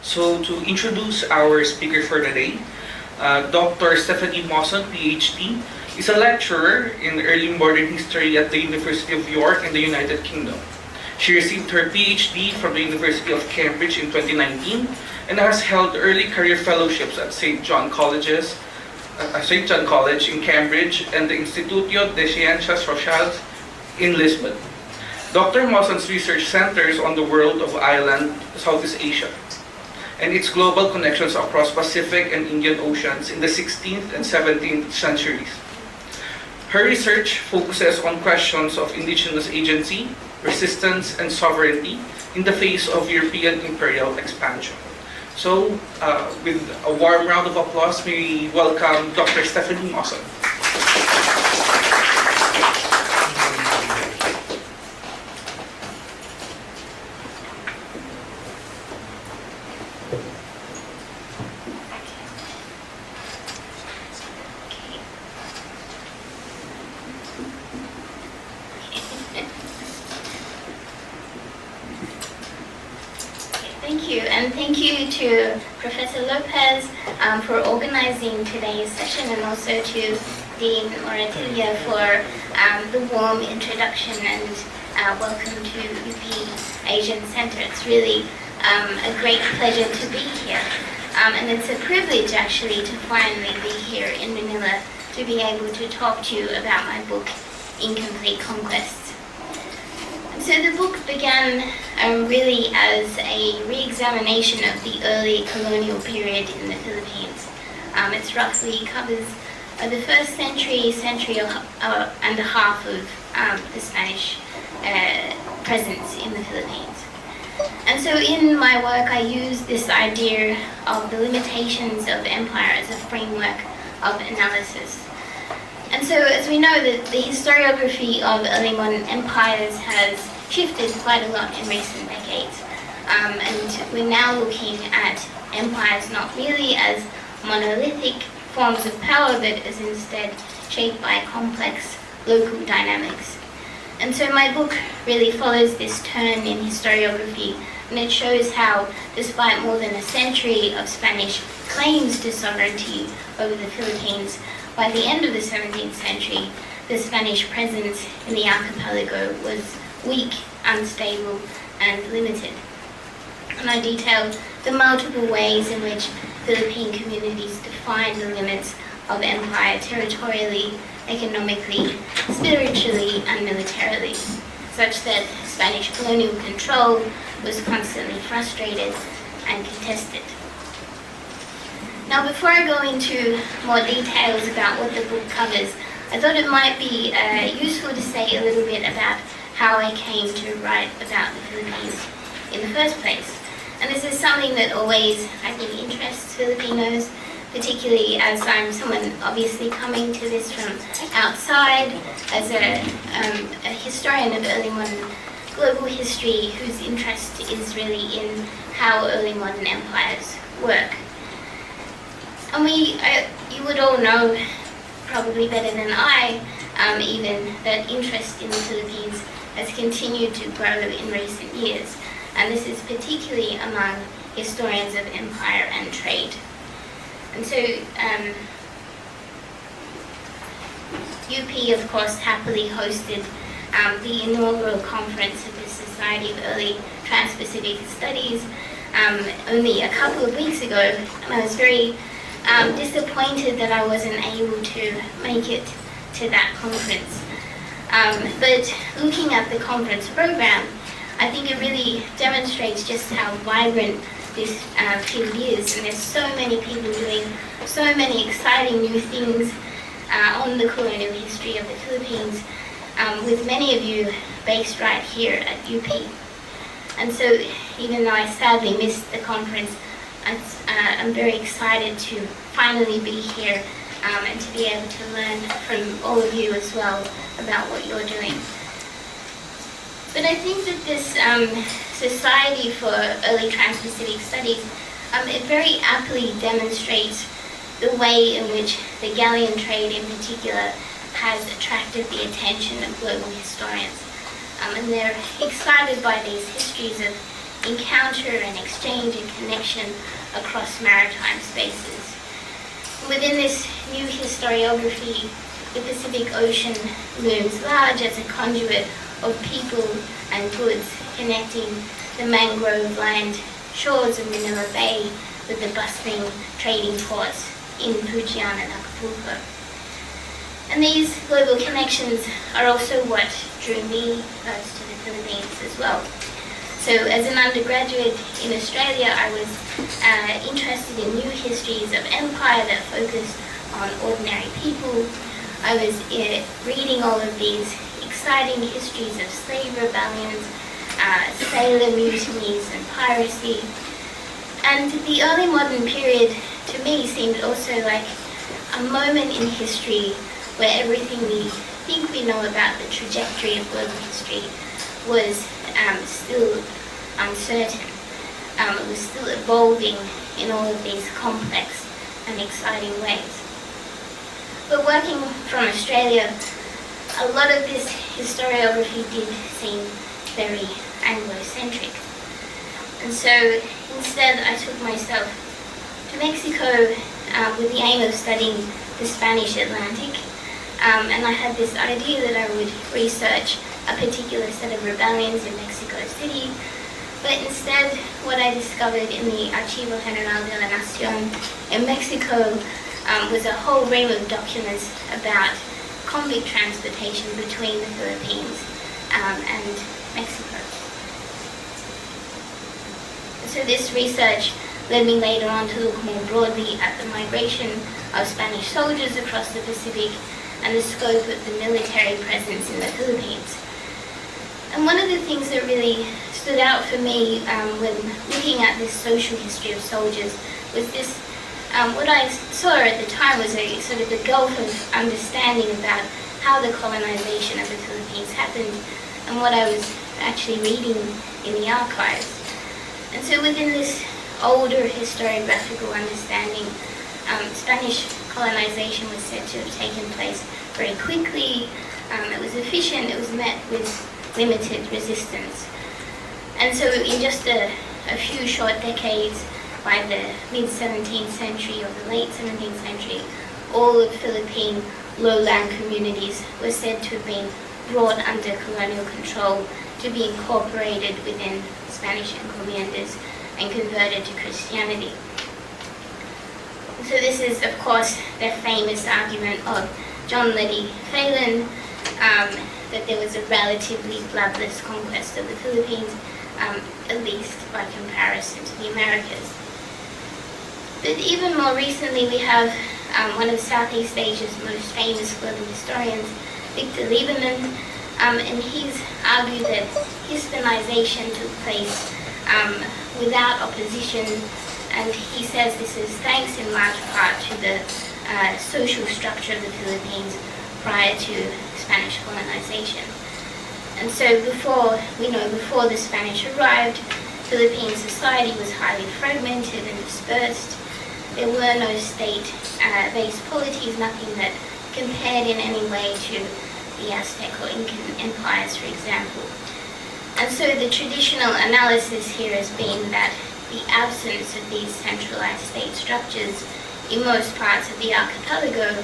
So to introduce our speaker for today, Dr. Stephanie Mawson, PhD, is a lecturer in early modern history at the University of York in the United Kingdom. She received her PhD from the University of Cambridge in 2019 and has held early career fellowships at St. John College in Cambridge and the Instituto de Ciencias Sociales in Lisbon. Dr. Mawson's research centers on the world of island Southeast Asia and its global connections across Pacific and Indian Oceans in the 16th and 17th centuries. Her research focuses on questions of indigenous agency, resistance, and sovereignty in the face of European imperial expansion. So, with a warm round of applause, may we welcome Dr. Stephanie Mawson. Thank you, and thank you to Professor Lopez for organizing today's session, and also to Dean Moratilia for the warm introduction and welcome to UP Asian Center. It's really a great pleasure to be here, and it's a privilege actually to finally be here in Manila to be able to talk to you about my book, Incomplete Conquests. So the book began really as a re-examination of the early colonial period in the Philippines. It roughly covers the first century and a half of the Spanish presence in the Philippines. And so in my work I use this idea of the limitations of empire as a framework of analysis. And so as we know, that the historiography of early modern empires has shifted quite a lot in recent decades. And we're now looking at empires not really as monolithic forms of power, but as instead shaped by complex local dynamics. And so my book really follows this turn in historiography, and it shows how, despite more than a century of Spanish claims to sovereignty over the Philippines, by the end of the 17th century, the Spanish presence in the archipelago was weak, unstable, and limited. And I detailed the multiple ways in which Philippine communities defined the limits of empire territorially, economically, spiritually, and militarily, such that Spanish colonial control was constantly frustrated and contested. Now, before I go into more details about what the book covers, I thought it might be useful to say a little bit about how I came to write about the Philippines in the first place. And this is something that always, I think, interests Filipinos, particularly as I'm someone obviously coming to this from outside, as a historian of early modern global history whose interest is really in how early modern empires work. And you would all know, probably better than I, even, that interest in the Philippines has continued to grow in recent years, and this is particularly among historians of empire and trade. And so UP, of course, happily hosted the inaugural conference of the Society of Early Trans-Pacific Studies only a couple of weeks ago, and I was very disappointed that I wasn't able to make it to that conference. But looking at the conference program, I think it really demonstrates just how vibrant this field is, and there's so many people doing so many exciting new things on the colonial history of the Philippines, with many of you based right here at UP. And so even though I sadly missed the conference, I'm very excited to finally be here and to be able to learn from all of you as well about what you're doing. But I think that this Society for Early Trans-Pacific Studies, it very aptly demonstrates the way in which the galleon trade in particular has attracted the attention of global historians. And they're excited by these histories of encounter and exchange and connection across maritime spaces. Within this new historiography, the Pacific Ocean looms large as a conduit of people and goods, connecting the mangrove-lined shores of Manila Bay with the bustling trading ports in Fujian and Acapulco. And these global connections are also what drew me first to the Philippines as well. So as an undergraduate in Australia, I was interested in new histories of empire that focused on ordinary people. I was reading all of these exciting histories of slave rebellions, sailor mutinies and piracy. And the early modern period to me seemed also like a moment in history where everything we think we know about the trajectory of global history was still uncertain. It was still evolving in all of these complex and exciting ways. But working from Australia, a lot of this historiography did seem very Anglo-centric. And so instead I took myself to Mexico with the aim of studying the Spanish Atlantic. And I had this idea that I would research a particular set of rebellions in Mexico City. But instead, what I discovered in the Archivo General de la Nación in Mexico was a whole ream of documents about convict transportation between the Philippines and Mexico. So this research led me later on to look more broadly at the migration of Spanish soldiers across the Pacific and the scope of the military presence in the Philippines. And one of the things that really stood out for me when looking at this social history of soldiers was this, what I saw at the time was a sort of a gulf of understanding about how the colonization of the Philippines happened and what I was actually reading in the archives. And so within this older historiographical understanding, Spanish colonization was said to have taken place very quickly. It was efficient, it was met with limited resistance. And so in just a few short decades, by the mid-17th century or the late 17th century, all of Philippine lowland communities were said to have been brought under colonial control to be incorporated within Spanish encomiendas and converted to Christianity. So this is, of course, the famous argument of John Leddy Phelan, that there was a relatively bloodless conquest of the Philippines, at least by comparison to the Americas. But even more recently, we have one of Southeast Asia's most famous global historians, Victor Lieberman, and he's argued that Hispanization took place without opposition, and he says this is thanks in large part to the social structure of the Philippines prior to Spanish colonization. And so before the Spanish arrived, Philippine society was highly fragmented and dispersed. There were no state-based polities, nothing that compared in any way to the Aztec or Incan empires, for example. And so the traditional analysis here has been that the absence of these centralized state structures in most parts of the archipelago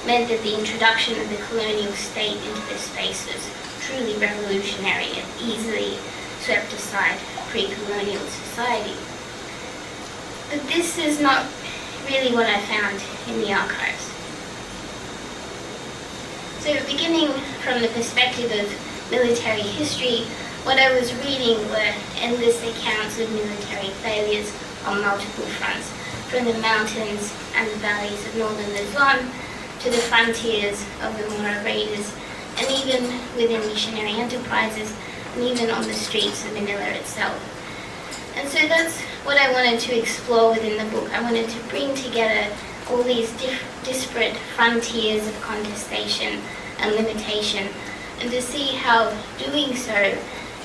meant that the introduction of the colonial state into this space was truly revolutionary and easily swept aside pre-colonial society. But this is not really what I found in the archives. So beginning from the perspective of military history, what I was reading were endless accounts of military failures on multiple fronts, from the mountains and the valleys of northern Luzon to the frontiers of the Moro raiders, and even within missionary enterprises, and even on the streets of Manila itself. And so that's what I wanted to explore within the book. I wanted to bring together all these disparate frontiers of contestation and limitation, and to see how doing so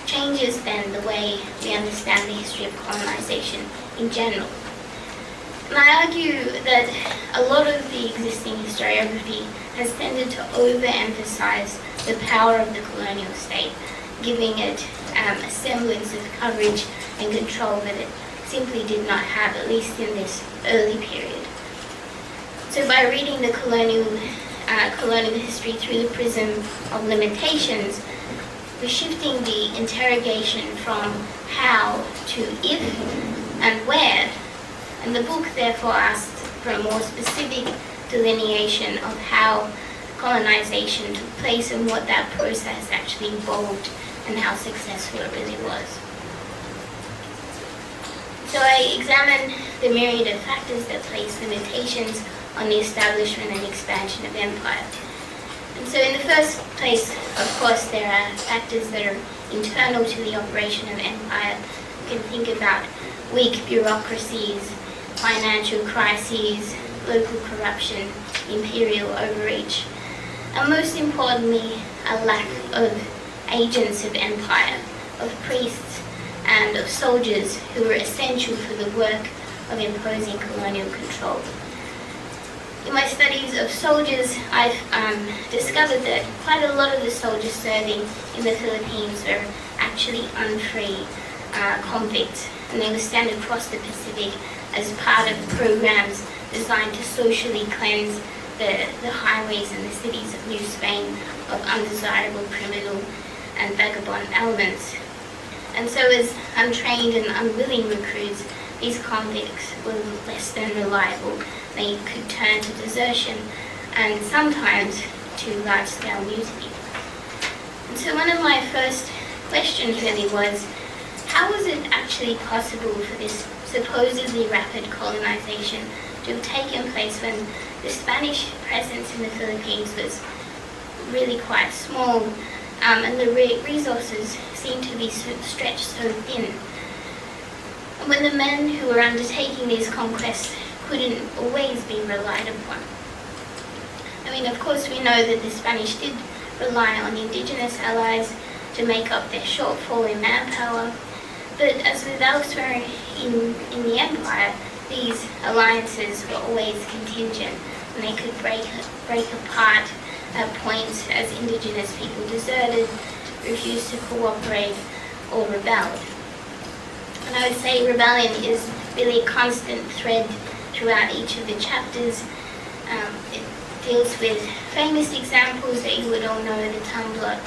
changes then the way we understand the history of colonization in general. And I argue that a lot of the existing historiography has tended to overemphasize the power of the colonial state giving it a semblance of coverage and control that it simply did not have, at least in this early period. So by reading the colonial history through the prism of limitations, we're shifting the interrogation from how to if and where, and the book therefore asks for a more specific delineation of how colonization took place and what that process actually involved and how successful it really was. So I examined the myriad of factors that place limitations on the establishment and expansion of empire. And so in the first place, of course, there are factors that are internal to the operation of empire. You can think about weak bureaucracies, financial crises, local corruption, imperial overreach, and most importantly, a lack of agents of empire, of priests and of soldiers who were essential for the work of imposing colonial control. In my studies of soldiers, I've discovered that quite a lot of the soldiers serving in the Philippines were actually unfree convicts, and they were sent across the Pacific as part of programs designed to socially cleanse the highways and the cities of New Spain of undesirable criminal and vagabond elements. And so as untrained and unwilling recruits, these convicts were less than reliable. They could turn to desertion and sometimes to large-scale mutiny. And so one of my first questions really was, how was it actually possible for this supposedly rapid colonization to have taken place when the Spanish presence in the Philippines was really quite small, and the resources seemed to be stretched so thin? And when the men who were undertaking these conquests couldn't always be relied upon. I mean, of course, we know that the Spanish did rely on indigenous allies to make up their shortfall in manpower, but as with elsewhere in the empire, these alliances were always contingent, and they could break apart at points as indigenous people deserted, refused to cooperate, or rebelled. And I would say rebellion is really a constant thread throughout each of the chapters. It deals with famous examples that you would all know, the Tumblr,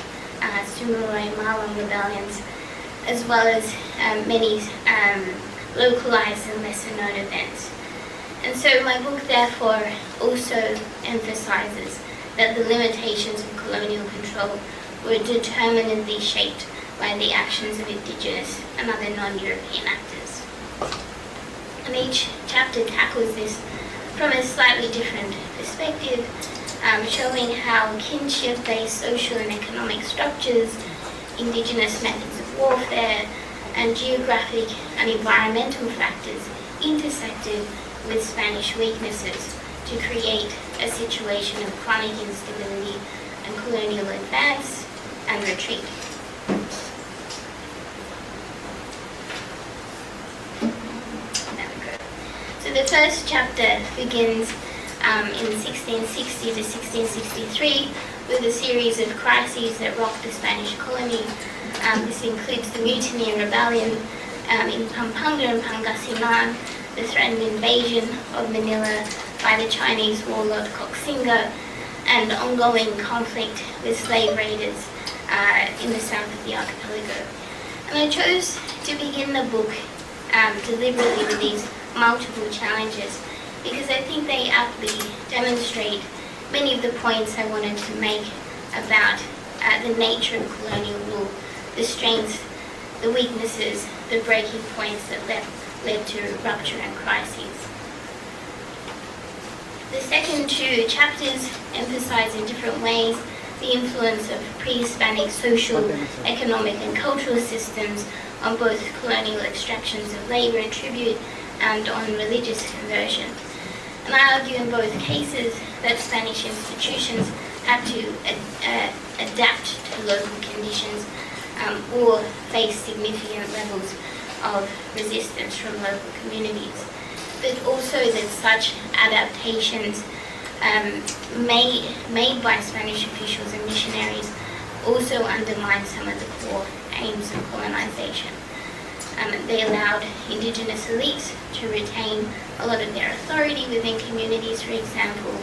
Sumuroy, Malang rebellions, as well as many localized and lesser known events. And so my book therefore also emphasizes that the limitations of colonial control were determinedly shaped by the actions of indigenous and other non-European actors. And each chapter tackles this from a slightly different perspective, showing how kinship-based social and economic structures, indigenous methods of warfare, and geographic and environmental factors intersected with Spanish weaknesses to create a situation of chronic instability and colonial advance and retreat. So the first chapter begins in 1660 to 1663 with a series of crises that rocked the Spanish colony. This includes the mutiny and rebellion in Pampanga and Pangasinan, the threatened invasion of Manila by the Chinese warlord Koxinga, and ongoing conflict with slave raiders in the south of the archipelago. And I chose to begin the book deliberately with these multiple challenges because I think they aptly demonstrate many of the points I wanted to make about the nature of colonial rule, the strengths, the weaknesses, the breaking points that led to rupture and crises. The second two chapters emphasize in different ways the influence of pre-Hispanic social, economic and cultural systems on both colonial extractions of labor and tribute and on religious conversion. And I argue in both cases that Spanish institutions had to adapt to local conditions or face significant levels of resistance from local communities. But also that such adaptations made by Spanish officials and missionaries also undermined some of the core aims of colonization. They allowed indigenous elites to retain a lot of their authority within communities, for example,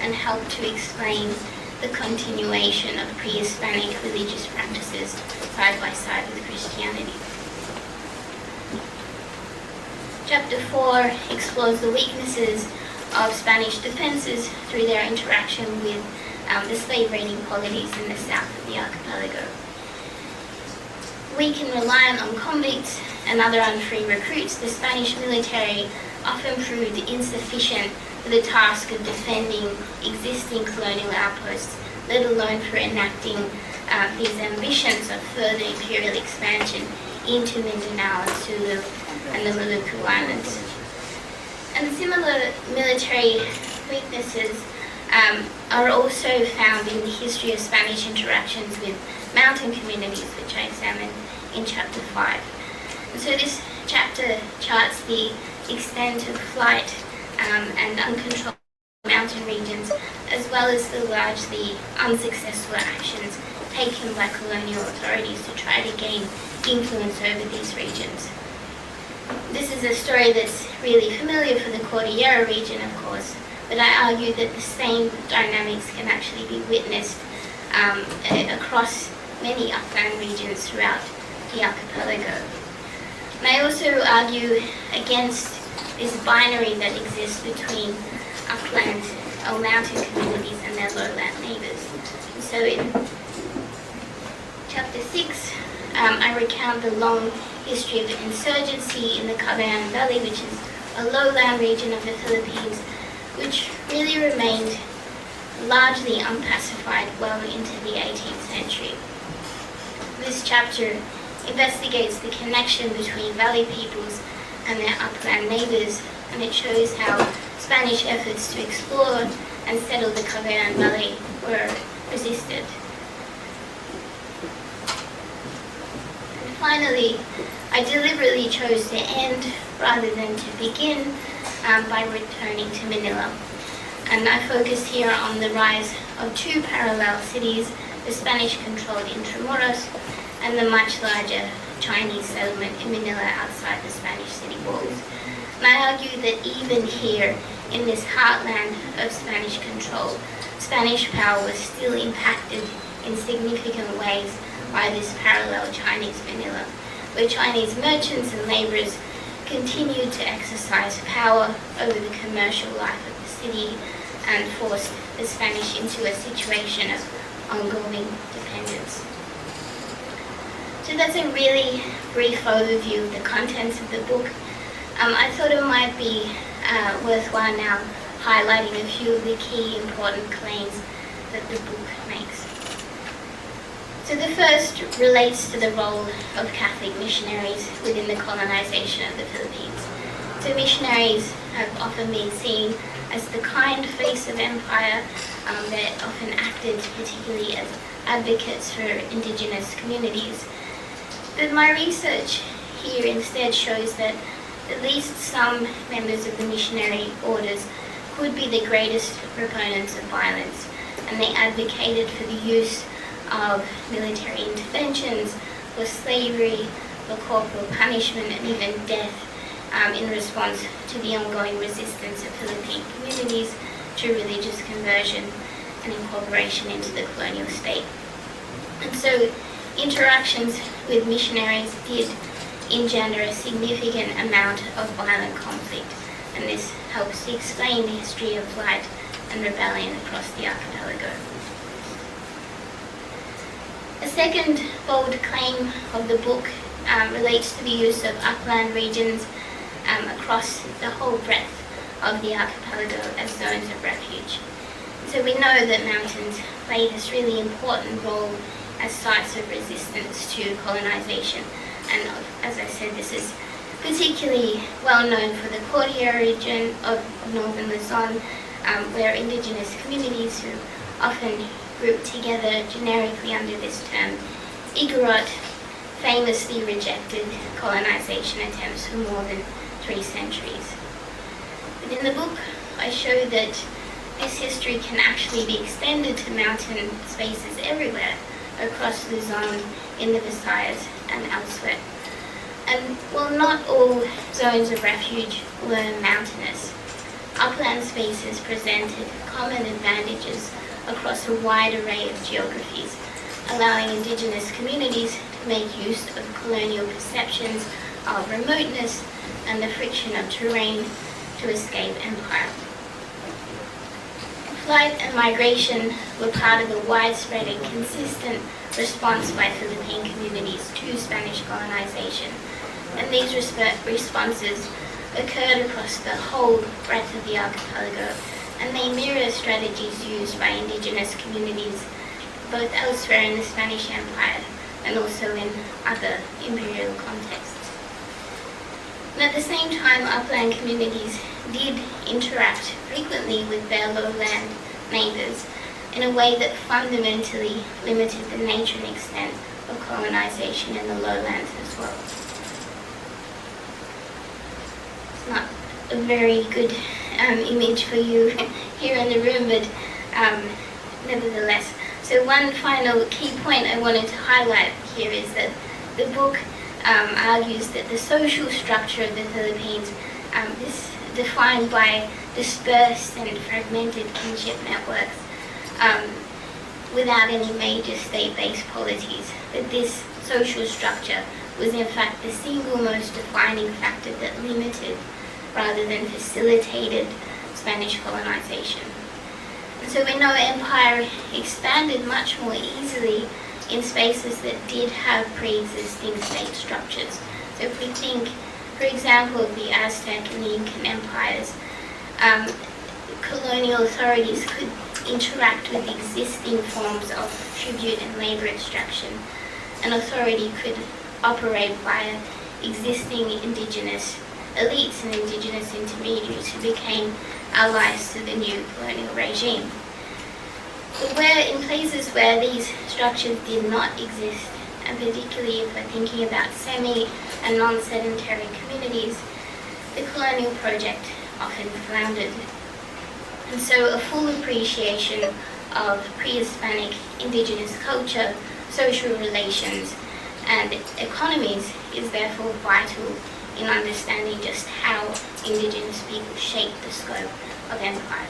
and helped to explain the continuation of pre-Hispanic religious practices side by side with Christianity. Chapter 4 explores the weaknesses of Spanish defenses through their interaction with the slave-raiding polities in the south of the archipelago. Weak and reliant on convicts and other unfree recruits, the Spanish military often proved insufficient for the task of defending existing colonial outposts, let alone for enacting these ambitions of further imperial expansion into Mindanao and Sulu and the Maluku Islands. And similar military weaknesses are also found in the history of Spanish interactions with mountain communities, which I examined in Chapter 5. And so this chapter charts the extent of flight and uncontrolled mountain regions, as well as the largely unsuccessful actions taken by colonial authorities to try to gain influence over these regions. This is a story that's really familiar for the Cordillera region, of course, but I argue that the same dynamics can actually be witnessed across many upland regions throughout the archipelago. And I also argue against this binary that exists between upland or mountain communities and their lowland neighbours. And so in Chapter 6, I recount the long history of insurgency in the Cagayan Valley, which is a lowland region of the Philippines, which really remained largely unpacified well into the 18th century. This chapter investigates the connection between valley peoples and their upland neighbours, and it shows how Spanish efforts to explore and settle the Cagayan Valley were resisted. And finally, I deliberately chose to end rather than to begin by returning to Manila. And I focus here on the rise of two parallel cities, the Spanish-controlled Intramuros and the much larger Chinese settlement in Manila outside the Spanish city walls. And I argue that even here, in this heartland of Spanish control, Spanish power was still impacted in significant ways by this parallel Chinese Manila, where Chinese merchants and labourers continued to exercise power over the commercial life of the city and forced the Spanish into a situation of ongoing dependence. So that's a really brief overview of the contents of the book. I thought it might be worthwhile now highlighting a few of the key important claims that the book makes. So the first relates to the role of Catholic missionaries within the colonization of the Philippines. So missionaries have often been seen as the kind face of empire that often acted particularly as advocates for indigenous communities. But my research here instead shows that at least some members of the missionary orders could be the greatest proponents of violence, and they advocated for the use of military interventions, for slavery, for corporal punishment, and even death in response to the ongoing resistance of Philippine communities to religious conversion and incorporation into the colonial state. And so interactions with missionaries did engender a significant amount of violent conflict, and this helps to explain the history of flight and rebellion across the archipelago. A second bold claim of the book relates to the use of upland regions across the whole breadth of the archipelago as zones of refuge. So we know that mountains play this really important role as sites of resistance to colonization, and as I said, this is particularly well known for the Cordillera region of northern Luzon, where indigenous communities who often group together generically under this term, Igorot, famously rejected colonization attempts for more than 3 centuries. But in the book, I show that this history can actually be extended to mountain spaces everywhere, across Luzon, in the Visayas, and elsewhere. And while not all zones of refuge were mountainous, upland spaces presented common advantages across a wide array of geographies, allowing indigenous communities to make use of colonial perceptions of remoteness and the friction of terrain to escape empire. Flight and migration were part of a widespread and consistent response by Philippine communities to Spanish colonization, and these responses occurred across the whole breadth of the archipelago, and they mirror strategies used by indigenous communities both elsewhere in the Spanish Empire and also in other imperial contexts. And at the same time, upland communities did interact frequently with their lowland neighbours in a way that fundamentally limited the nature and extent of colonization in the lowlands as well. It's not a very good image for you here in the room, but nevertheless. So one final key point I wanted to highlight here is that the book argues that the social structure of the Philippines is defined by dispersed and fragmented kinship networks without any major state-based polities. That this social structure was in fact the single most defining factor that limited rather than facilitated Spanish colonization. And so we know empire expanded much more easily in spaces that did have pre-existing state structures. So if we think, for example, of the Aztec and the Incan empires, colonial authorities could interact with existing forms of tribute and labor extraction. An authority could operate via existing indigenous elites and indigenous intermediaries who became allies to the new colonial regime. But in places where these structures did not exist, and particularly if we're thinking about semi and non-sedentary communities, the colonial project often floundered. And so a full appreciation of pre-Hispanic indigenous culture, social relations, and economies is therefore vital in understanding just how indigenous people shaped the scope of empire.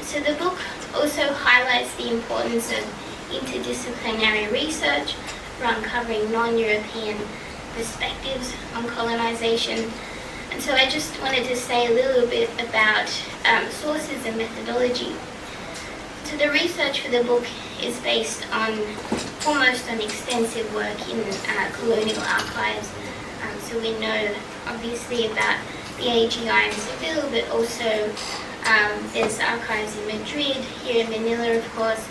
So the book also highlights the importance of interdisciplinary research for uncovering non-European perspectives on colonization. And so I just wanted to say a little bit about sources and methodology. So the research for the book is based foremost on extensive work in colonial archives. So we know obviously about the AGI in Seville, but also there's archives in Madrid, here in Manila of course,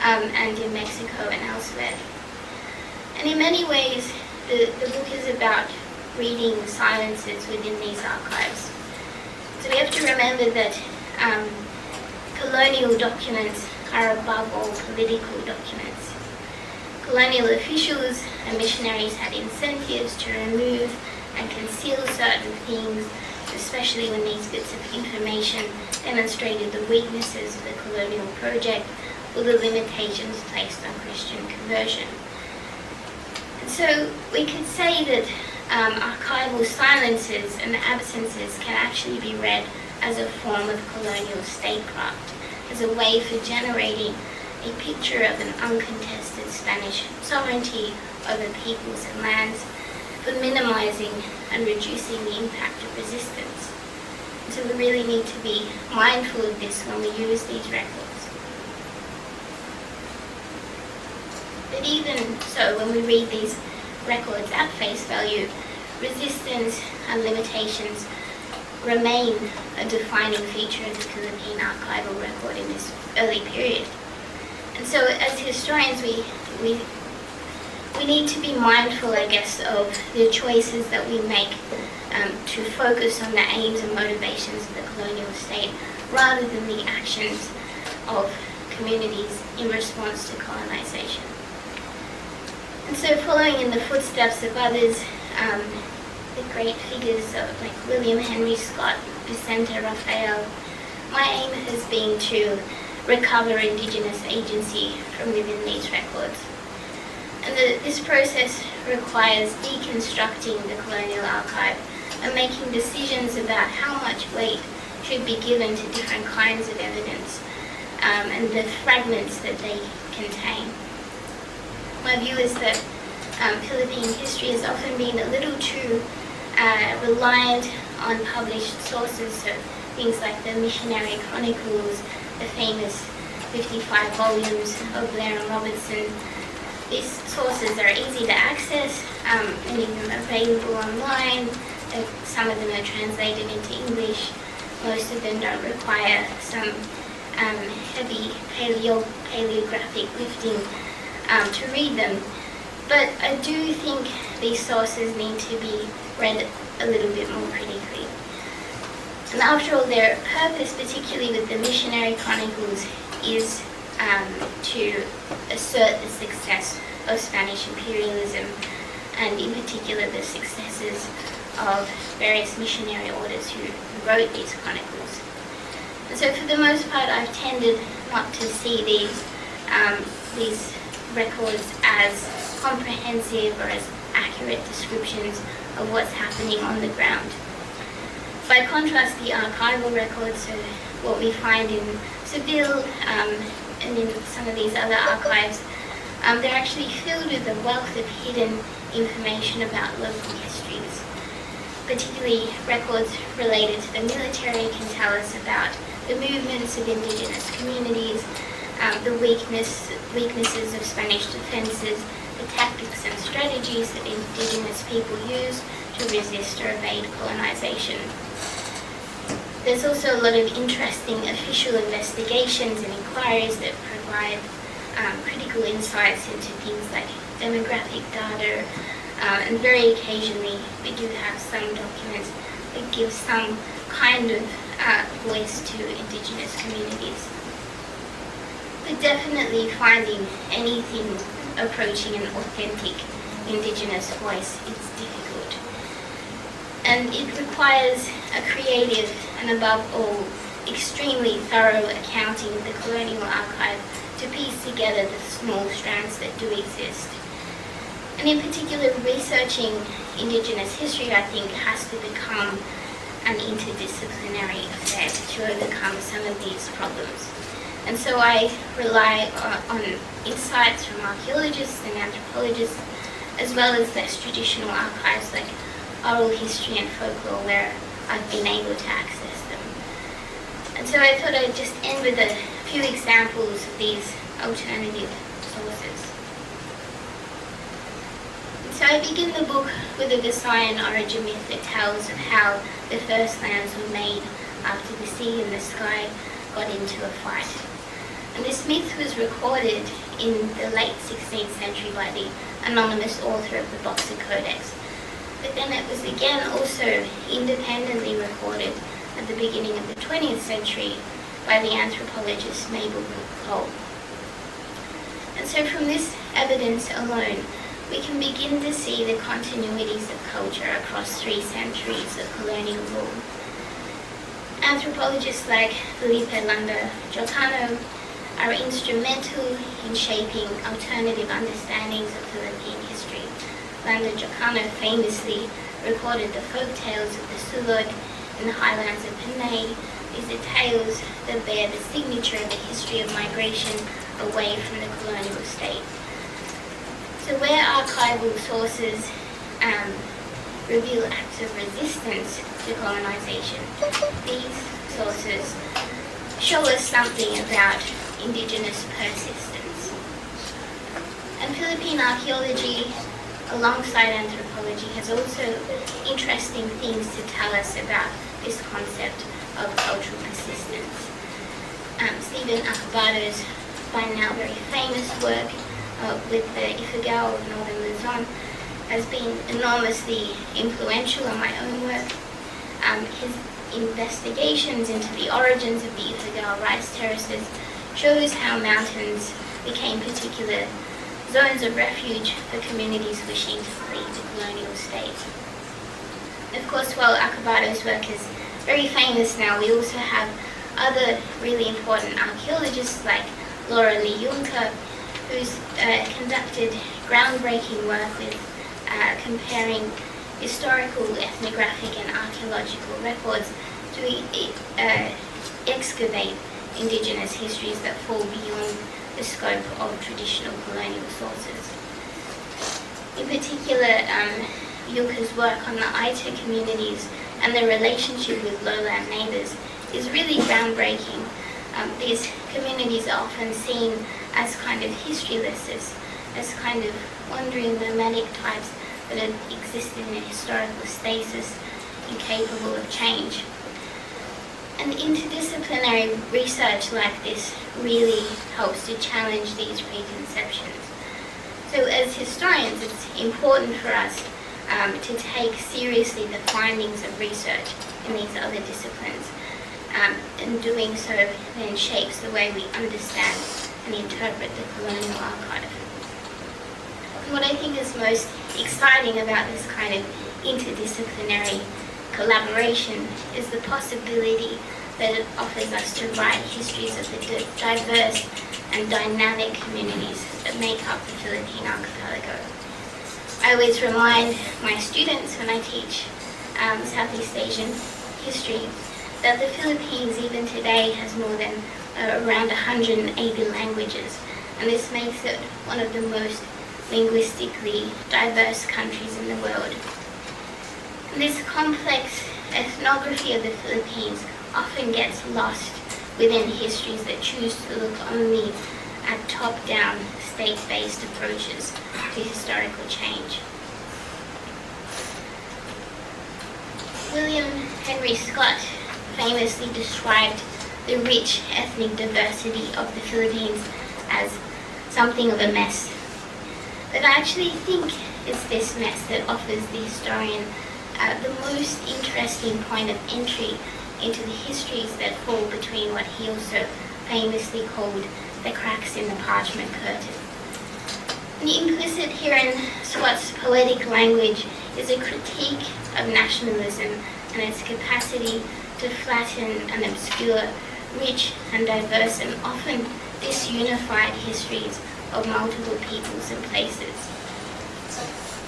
and in Mexico and elsewhere. And in many ways, the book is about reading silences within these archives. So we have to remember that colonial documents are above all political documents. Colonial officials and missionaries had incentives to remove and conceal certain things, especially when these bits of information demonstrated the weaknesses of the colonial project or the limitations placed on Christian conversion. And so we could say that archival silences and absences can actually be read as a form of colonial statecraft, as a way for generating a picture of an uncontested Spanish sovereignty over peoples and lands, for minimizing and reducing the impact of resistance. And so we really need to be mindful of this when we use these records. But even so, when we read these records at face value, resistance and limitations remain a defining feature of the Philippine archival record in this early period. And so as historians, we need to be mindful, I guess, of the choices that we make to focus on the aims and motivations of the colonial state rather than the actions of communities in response to colonization. And so following in the footsteps of others, the great figures of like William Henry Scott, Vicente Rafael, my aim has been to recover Indigenous agency from within these records. And this process requires deconstructing the colonial archive and making decisions about how much weight should be given to different kinds of evidence and the fragments that they contain. My view is that Philippine history has often been a little too reliant on published sources, so things like the Missionary Chronicles, the famous 55 volumes of Blair and Robertson. These sources are easy to access, many of them are available online, some of them are translated into English, most of them don't require some heavy paleographic lifting to read them. But I do think these sources need to be read a little bit more critically. And after all, their purpose, particularly with the Missionary Chronicles, is to assert the success of Spanish imperialism, and in particular the successes of various missionary orders who wrote these chronicles. And so for the most part, I've tended not to see these records as comprehensive or as accurate descriptions of what's happening on the ground. By contrast, the archival records, so what we find in Seville and in some of these other archives, they're actually filled with a wealth of hidden information about local histories. Particularly records related to the military can tell us about the movements of Indigenous communities, the weaknesses of Spanish defences, the tactics and strategies that Indigenous people use to resist or evade colonisation. There's also a lot of interesting official investigations and inquiries that provide critical insights into things like demographic data, and very occasionally we do have some documents that give some kind of voice to Indigenous communities. But definitely finding anything approaching an authentic Indigenous voice is difficult. And it requires a creative and above all extremely thorough accounting of the colonial archive to piece together the small strands that do exist. And in particular, researching Indigenous history, I think, has to become an interdisciplinary affair to overcome some of these problems. And so I rely on insights from archaeologists and anthropologists, as well as less traditional archives like oral history and folklore, where I've been able to access them. And so I thought I'd just end with a few examples of these alternative sources. And so I begin the book with a Visayan origin myth that tells of how the first lands were made after the sea and the sky got into a fight. And this myth was recorded in the late 16th century by the anonymous author of the Boxer Codex. But then it was again also independently recorded at the beginning of the 20th century by the anthropologist Mabel Cole. And so from this evidence alone, we can begin to see the continuities of culture across 3 centuries of colonial rule. Anthropologists like Felipe Landa Jocano are instrumental in shaping alternative understandings of Philippine history. Landa Jocano famously recorded the folk tales of the Sulod in the highlands of Panay. These are tales that bear the signature of the history of migration away from the colonial state. So where archival sources reveal acts of resistance to colonization, these sources show us something about Indigenous persistence. And Philippine archaeology, alongside anthropology, has also interesting things to tell us about this concept of cultural persistence. Stephen Acabado's by now very famous work with the Ifugao of northern Luzon has been enormously influential on my own work. His investigations into the origins of the Ifugao rice terraces shows how mountains became particular zones of refuge for communities wishing to flee the colonial state. Of course, while Acabado's work is very famous now, we also have other really important archaeologists like Laura Lee Juncker, who's conducted groundbreaking work with comparing historical, ethnographic and archaeological records to excavate Indigenous histories that fall beyond the scope of traditional colonial sources. In particular, Yuka's work on the Aita communities and their relationship with lowland neighbours is really groundbreaking. These communities are often seen as kind of historyless, as kind of wandering nomadic types that have existed in a historical stasis, incapable of change. And interdisciplinary research like this really helps to challenge these preconceptions. So as historians, it's important for us to take seriously the findings of research in these other disciplines. And doing so then shapes the way we understand and interpret the colonial archive. And what I think is most exciting about this kind of interdisciplinary collaboration is the possibility that it offers us to write histories of the diverse and dynamic communities that make up the Philippine archipelago. I always remind my students when I teach Southeast Asian history that the Philippines even today has more than around 180 languages, and this makes it one of the most linguistically diverse countries in the world. And this complex ethnography of the Philippines often gets lost within histories that choose to look only at top-down, state-based approaches to historical change. William Henry Scott famously described the rich ethnic diversity of the Philippines as something of a mess. But I actually think it's this mess that offers the historian the most interesting point of entry into the histories that fall between what he also famously called the cracks in the parchment curtain. The implicit here in Scott's poetic language is a critique of nationalism and its capacity to flatten and obscure rich and diverse and often disunified histories of multiple peoples and places.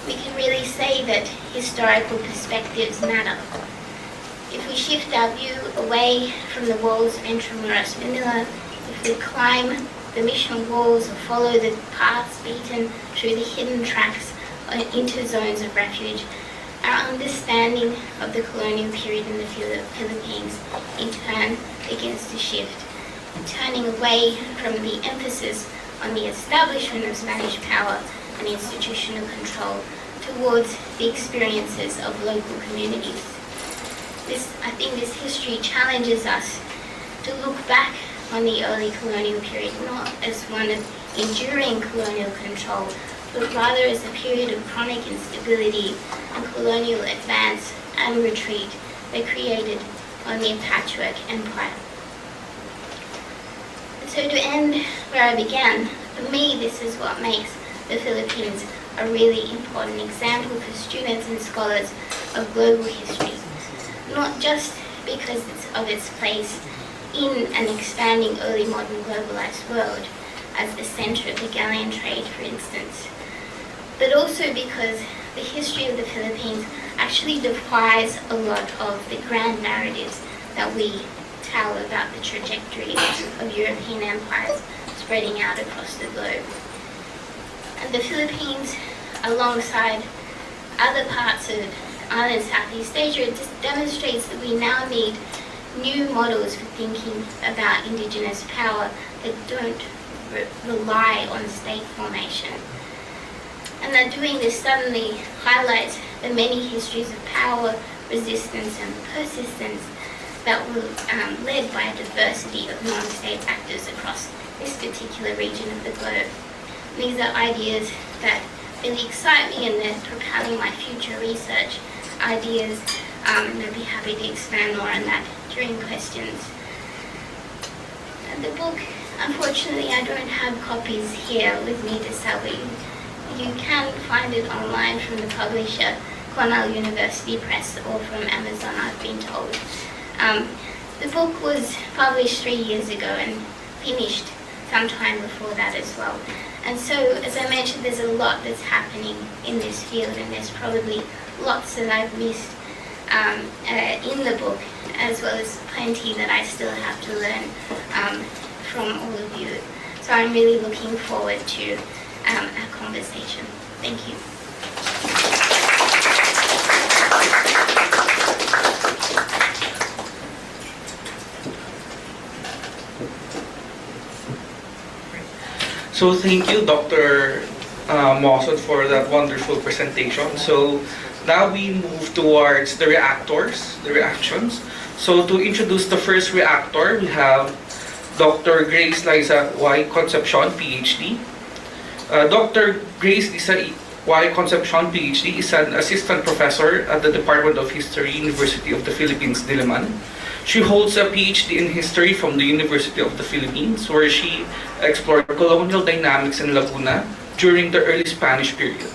We can really say that historical perspectives matter. If we shift our view away from the walls of Intramuros, Manila, if we climb the mission walls or follow the paths beaten through the hidden tracks into zones of refuge, our understanding of the colonial period in the Philippines in turn begins to shift, turning away from the emphasis on the establishment of Spanish power and institutional control towards the experiences of local communities. I think this history challenges us to look back on the early colonial period not as one of enduring colonial control, but rather as a period of chronic instability and colonial advance and retreat that created only a patchwork empire. And so to end where I began, for me this is what makes the Philippines a really important example for students and scholars of global history, not just because of its place in an expanding early modern globalized world as the center of the galleon trade, for instance, but also because the history of the Philippines actually defies a lot of the grand narratives that we tell about the trajectory of European empires spreading out across the globe. And the Philippines, alongside other parts of island Southeast Asia, it just demonstrates that we now need new models for thinking about indigenous power that don't rely on state formation. And that doing this suddenly highlights the many histories of power, resistance and persistence that were led by a diversity of non-state actors across this particular region of the globe. And these are ideas that really excite me and they're propelling my future research ideas, and I'd be happy to expand more on that during questions. And the book, unfortunately, I don't have copies here with me to sell, but you can find it online from the publisher, Cornell University Press, or from Amazon, I've been told. the book was published 3 years ago and finished sometime before that as well. And so, as I mentioned, there's a lot that's happening in this field, and there's probably lots that I've missed in the book, as well as plenty that I still have to learn from all of you. So I'm really looking forward to our conversation. Thank you. So thank you, Dr. Mawson, for that wonderful presentation. So now we move towards the reactions. So to introduce the first reactor, we have Dr. Grace Liza Y. Concepcion, PhD. Dr. Grace Liza Y. Concepcion, PhD, is an assistant professor at the Department of History, University of the Philippines, Diliman. She holds a PhD in history from the University of the Philippines, where she explored colonial dynamics in Laguna during the early Spanish period.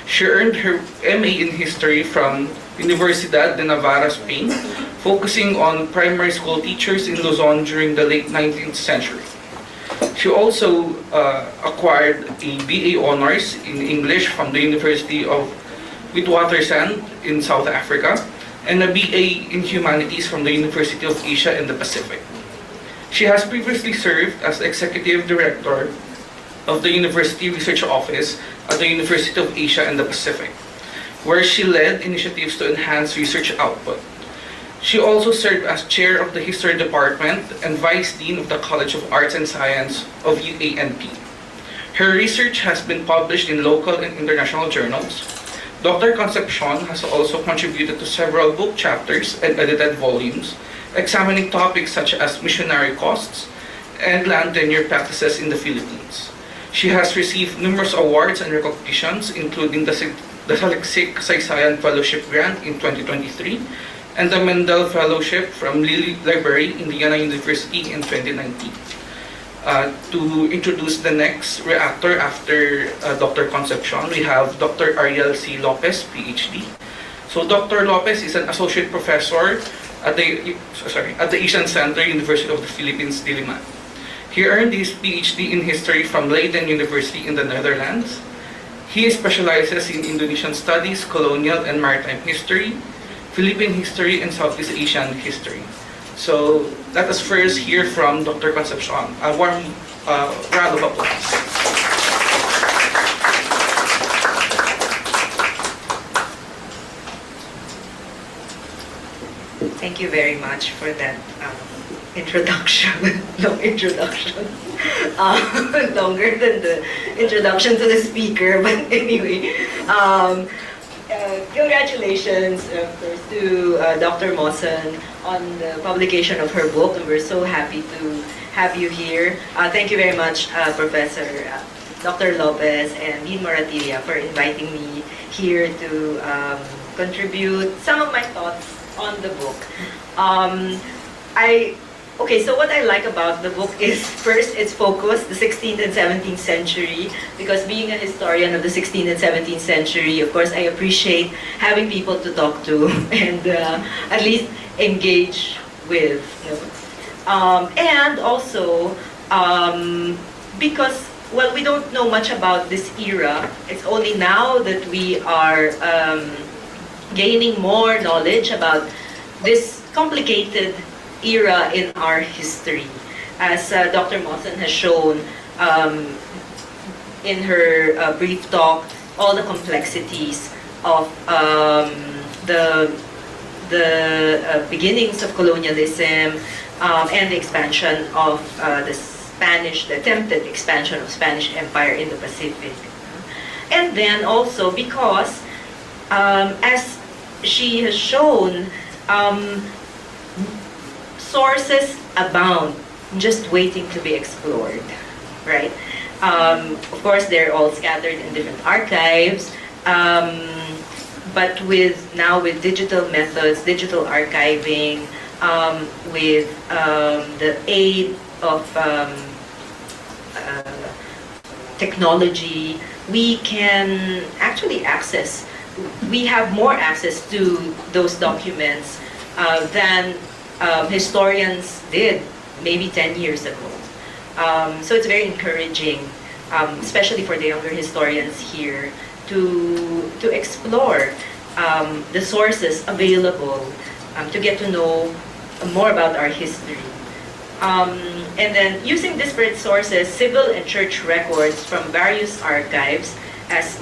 She earned her MA in history from Universidad de Navarra, Spain, focusing on primary school teachers in Luzon during the late 19th century. She also acquired a BA Honors in English from the University of Witwatersrand in South Africa, and a BA in Humanities from the University of Asia and the Pacific. She has previously served as Executive Director of the University Research Office at the University of Asia and the Pacific, where she led initiatives to enhance research output. She also served as Chair of the History Department and Vice Dean of the College of Arts and Science of UANP. Her research has been published in local and international journals. Dr. Concepcion has also contributed to several book chapters and edited volumes, examining topics such as missionary costs and land tenure practices in the Philippines. She has received numerous awards and recognitions, including the Saysayan Fellowship Grant in 2023 and the Mendel Fellowship from Lilly Library, Indiana University in 2019. To introduce the next reactor after Dr. Concepcion, we have Dr. Ariel C. Lopez, PhD. So Dr. Lopez is an associate professor at the Asian Center, University of the Philippines, Diliman. He earned his PhD in history from Leiden University in the Netherlands. He specializes in Indonesian studies, colonial and maritime history, Philippine history, and Southeast Asian history. So let us first hear from Dr. Concepcion. A warm round of applause. Thank you very much for that introduction. Long introduction. Longer than the introduction to the speaker, but anyway. Congratulations, of course, to Dr. Mawson on the publication of her book, and we're so happy to have you here. Thank you very much, Professor Dr. Lopez and Dean Moratilla, for inviting me here to contribute some of my thoughts on the book. So what I like about the book is, first, its focus, the 16th and 17th century, because being a historian of the 16th and 17th century, of course, I appreciate having people to talk to and at least engage with. And also, because, well, we don't know much about this era. It's only now that we are gaining more knowledge about this complicated era in our history. As Dr. Mawson has shown in her brief talk, all the complexities of the beginnings of colonialism and the expansion of the attempted expansion of Spanish Empire in the Pacific. And then also because, as she has shown, sources abound, just waiting to be explored, right? Of course, they're all scattered in different archives, but now with digital methods, digital archiving, with the aid of technology, we can actually we have more access to those documents than historians did maybe 10 years ago. So it's very encouraging, especially for the younger historians here, to explore the sources available to get to know more about our history. And then using disparate sources, civil and church records from various archives, as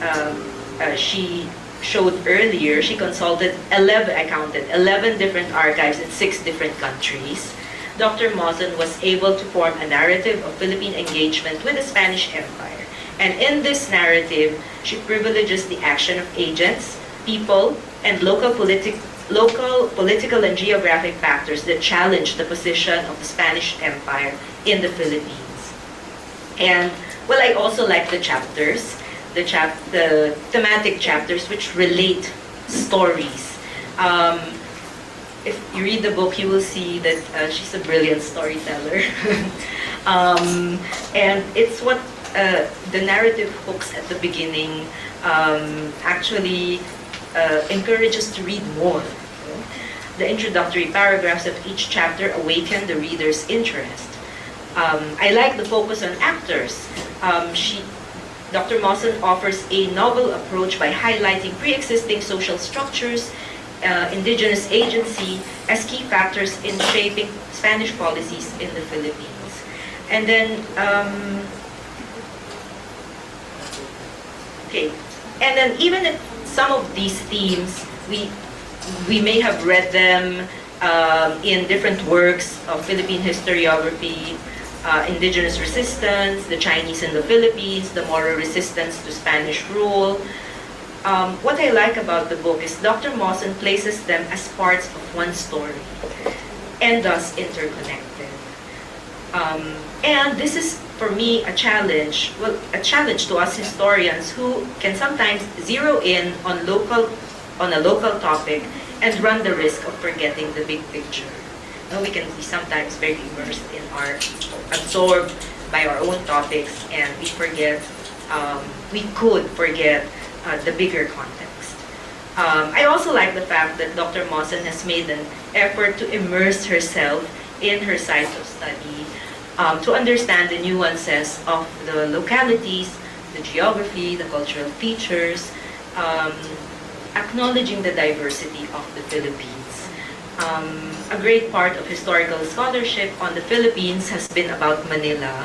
she showed earlier, she consulted 11 different archives in 6 different countries. Dr. Mawson was able to form a narrative of Philippine engagement with the Spanish Empire. And in this narrative, she privileges the action of agents, people, and local political and geographic factors that challenge the position of the Spanish Empire in the Philippines. And, well, I also like the chapters, the thematic chapters which relate stories. If you read the book, you will see that she's a brilliant storyteller. And it's what the narrative hooks at the beginning actually encourages to read more. The introductory paragraphs of each chapter awaken the reader's interest. I like the focus on actors. Dr. Mawson offers a novel approach by highlighting pre-existing social structures, indigenous agency as key factors in shaping Spanish policies in the Philippines. And then, even if some of these themes, we may have read them in different works of Philippine historiography, indigenous resistance, the Chinese in the Philippines, the moral resistance to Spanish rule. What I like about the book is Dr. Mawson places them as parts of one story and thus interconnected. And this is, for me, a challenge to us historians who can sometimes zero in on a local topic and run the risk of forgetting the big picture. Now, we can be sometimes very immersed in absorbed by our own topics, and we could forget the bigger context. I also like the fact that Dr. Mawson has made an effort to immerse herself in her site of study, to understand the nuances of the localities, the geography, the cultural features, acknowledging the diversity of the Philippines. A great part of historical scholarship on the Philippines has been about Manila.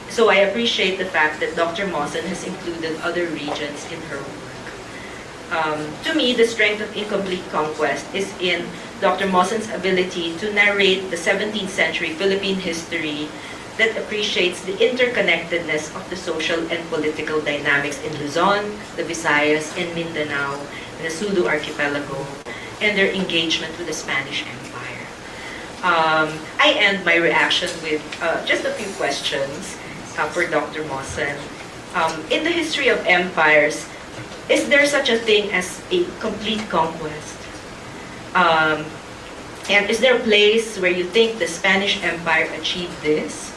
So I appreciate the fact that Dr. Mawson has included other regions in her work. To me, the strength of Incomplete Conquest is in Dr. Mawson's ability to narrate the 17th-century Philippine history that appreciates the interconnectedness of the social and political dynamics in Luzon, the Visayas, and Mindanao, and the Sulu archipelago, and their engagement with the Spanish Empire. I end my reaction with just a few questions for Dr. Mawson. In the history of empires, is there such a thing as a complete conquest? And is there a place where you think the Spanish Empire achieved this?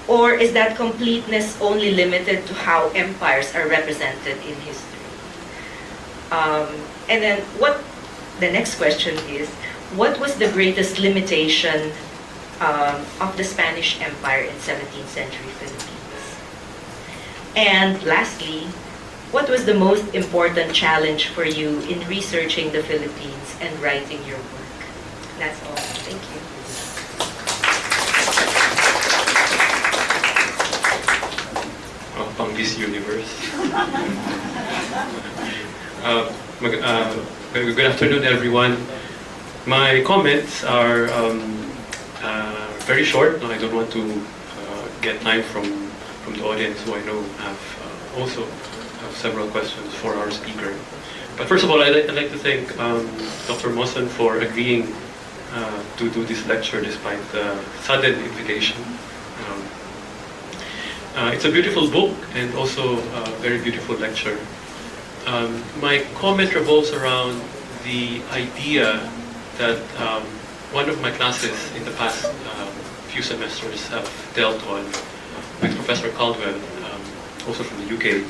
Or is that completeness only limited to how empires are represented in history? And then the next question is, what was the greatest limitation of the Spanish Empire in 17th century Philippines? And lastly, what was the most important challenge for you in researching the Philippines and writing your work? That's all. Thank you. Pang Miss Universe. Good afternoon, everyone. My comments are very short. I don't want to get time from the audience, who I know also have several questions for our speaker. But first of all, I'd like to thank Dr. Mawson for agreeing to do this lecture despite the sudden invitation. It's a beautiful book and also a very beautiful lecture. My comment revolves around the idea that one of my classes in the past few semesters have dealt on with Professor Caldwell, also from the UK,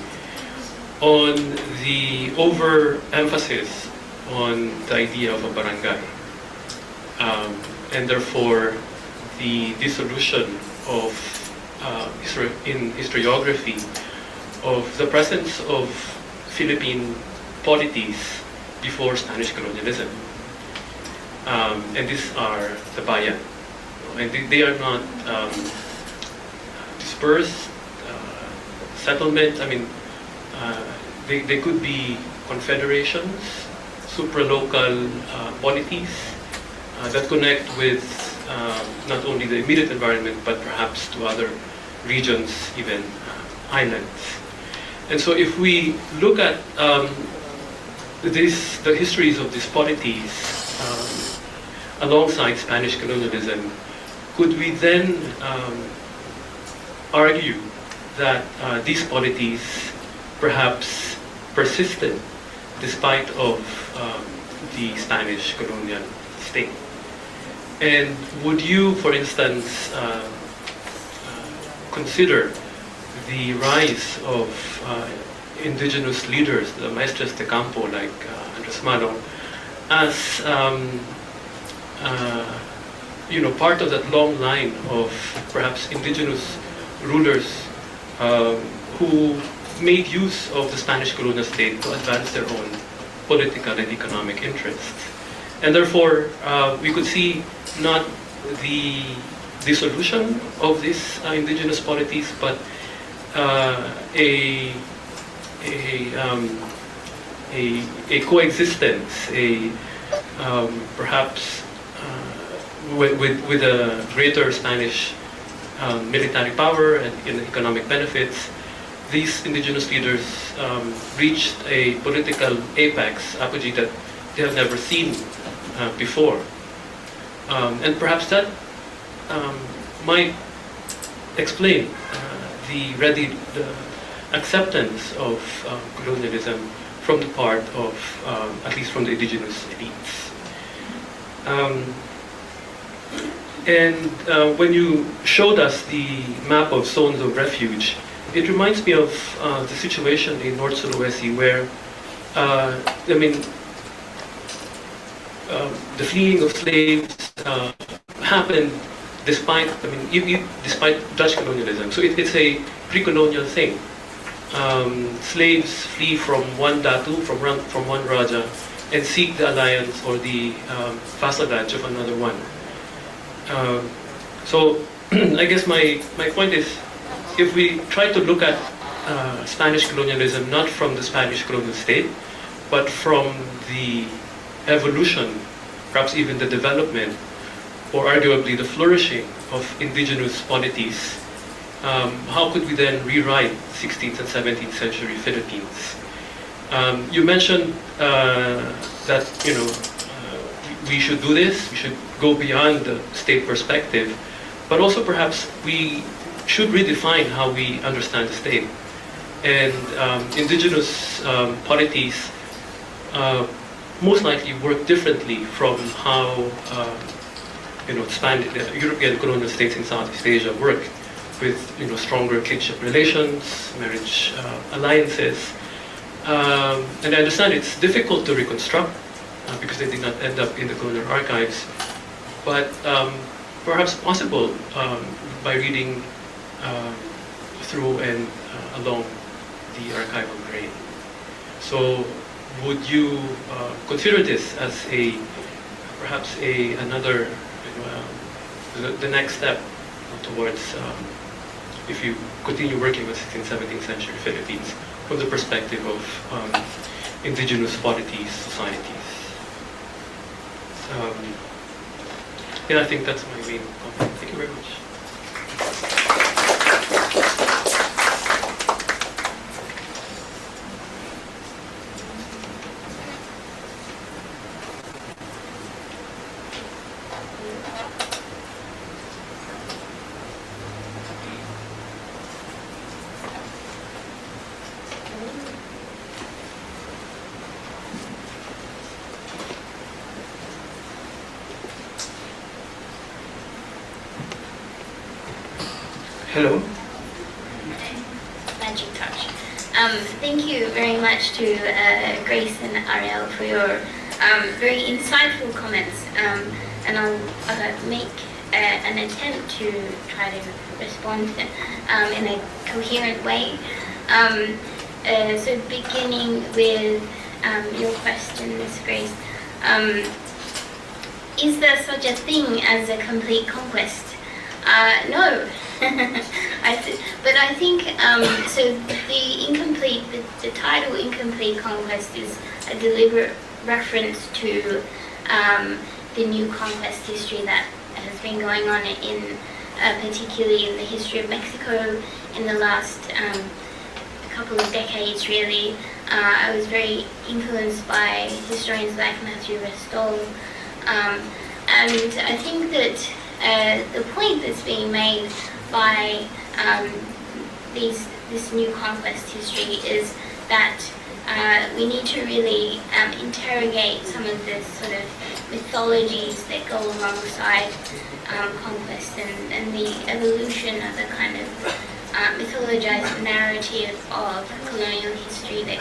on the overemphasis on the idea of a barangay. and therefore the dissolution of in historiography of the presence of Philippine polities before Spanish colonialism. And these are the bayan. And they are not dispersed settlement. I mean, they could be confederations, supralocal polities that connect with not only the immediate environment, but perhaps to other regions, even islands. And so if we look at the histories of these polities alongside Spanish colonialism, could we then argue that these polities perhaps persisted despite of the Spanish colonial state? And would you, for instance, consider the rise of indigenous leaders, the maestros de campo like Andres Malo, as part of that long line of perhaps indigenous rulers who made use of the Spanish colonial state to advance their own political and economic interests? And therefore, we could see not the dissolution of these indigenous polities, but a coexistence, perhaps with a greater Spanish military power and economic benefits. These indigenous leaders reached a political apex, apogee, that they have never seen before. And perhaps that might explain the acceptance of colonialism from the part of, at least from the indigenous elites. And when you showed us the map of zones of refuge, it reminds me of the situation in North Sulawesi where, the fleeing of slaves happened despite, despite Dutch colonialism. So it's a pre-colonial thing. Slaves flee from one datu, from one raja, and seek the alliance or the vassalage of another one. So I guess my point is, if we try to look at Spanish colonialism not from the Spanish colonial state, but from the evolution, perhaps even the development, or arguably the flourishing of indigenous polities, how could we then rewrite 16th and 17th century Philippines? You mentioned that we should do this, we should go beyond the state perspective, but also perhaps we should redefine how we understand the state. And indigenous polities most likely work differently from how European colonial states in Southeast Asia work, with stronger kinship relations, marriage alliances. And I understand it's difficult to reconstruct because they did not end up in the colonial archives, but perhaps possible by reading through and along the archival grain. So would you consider this as perhaps another the next step towards if you continue working with 16th, 17th century Philippines from the perspective of indigenous polities, societies? Yeah, I think that's my main comment. Thank you very much. Hello. Magic touch. Thank you very much to Grace and Ariel for your very insightful comments. and I'll make an attempt to try to respond in a coherent way. So beginning with your questions, Grace. Is there such a thing as a complete conquest? No. But I think, so the title Incomplete Conquest is a deliberate reference to the new conquest history that has been going on in, particularly in the history of Mexico in the last couple of decades, really. I was very influenced by historians like Matthew Restall. And I think that the point that's being made by this new conquest history is that we need to really interrogate some of the sort of mythologies that go alongside conquest and the evolution of the kind of mythologized narrative of colonial history that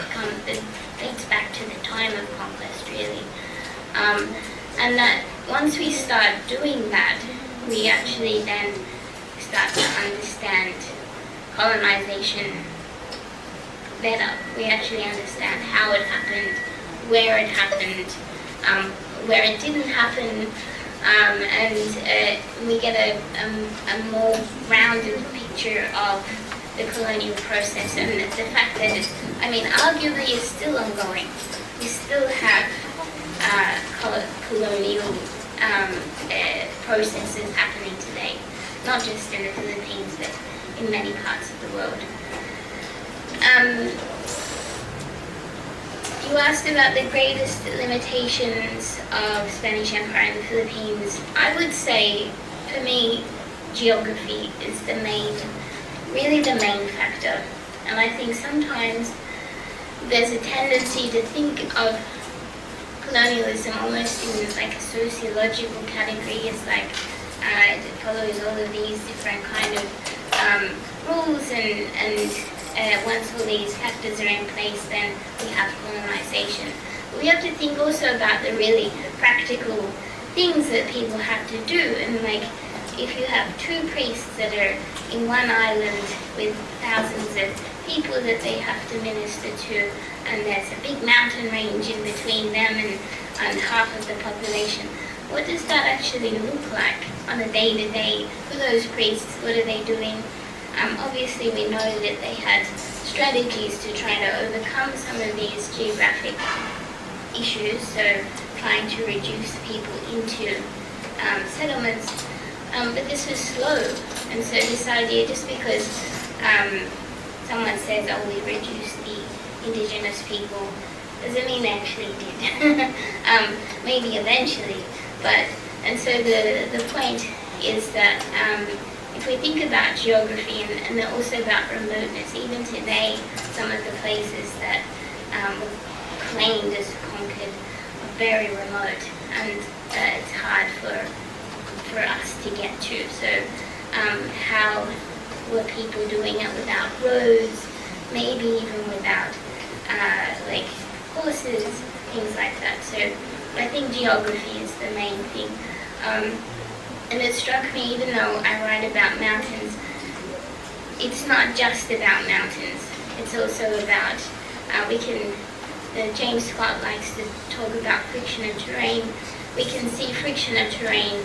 dates back to the time of conquest, really. And that once we start doing that, we actually then start to understand colonization better. We actually understand how it happened, where it happened, where it didn't happen, and we get a more rounded picture of the colonial process and the fact that it's, I mean, arguably is still ongoing. We still have colonial processes happening today, not just in the Philippines, but in many parts of the world. You asked about the greatest limitations of Spanish Empire in the Philippines. I would say, for me, geography is really the main factor. And I think sometimes there's a tendency to think of colonialism almost in like a sociological category. It's like it follows all of these different kind of rules, and once all these factors are in place, then we have colonization. But we have to think also about the really practical things that people have to do. And like, if you have two priests that are in one island with thousands of people that they have to minister to, and there's a big mountain range in between them and half of the population, what does that actually look like on a day-to-day for those priests? What are they doing? Obviously, we know that they had strategies to try to overcome some of these geographic issues, so trying to reduce people into settlements. But this was slow, and so this idea, just because someone says, oh, we reduced the indigenous people, doesn't mean they actually did. Maybe eventually, but, and so the point is that if we think about geography and also about remoteness, even today, some of the places that were claimed as conquered are very remote, and it's hard for us to get to. So how were people doing it without roads, maybe even without like horses, things like that. So I think geography is the main thing. And it struck me, even though I write about mountains, it's not just about mountains. It's also about, James Scott likes to talk about friction of terrain. We can see friction of terrain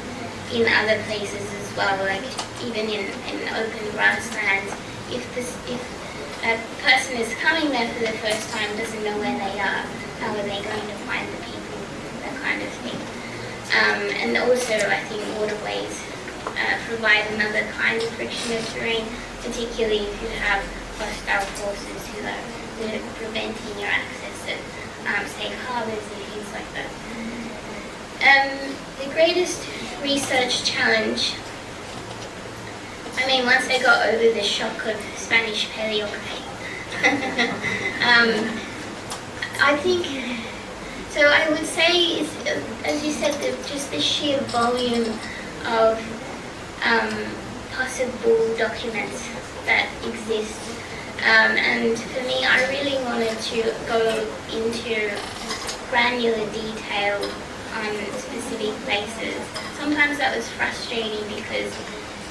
in other places as well, like even in open grasslands. If a person is coming there for the first time, doesn't know where they are, how are they going to find the people, that kind of thing. And also, I think waterways provide another kind of friction of terrain, particularly if you have hostile forces who are preventing your access to safe harbors and things like that. The greatest research challenge, I mean, once I got over the shock of Spanish paleography, I think, so I would say, as you said, just the sheer volume of possible documents that exist. And for me, I really wanted to go into granular detail on specific places. sometimes that was frustrating because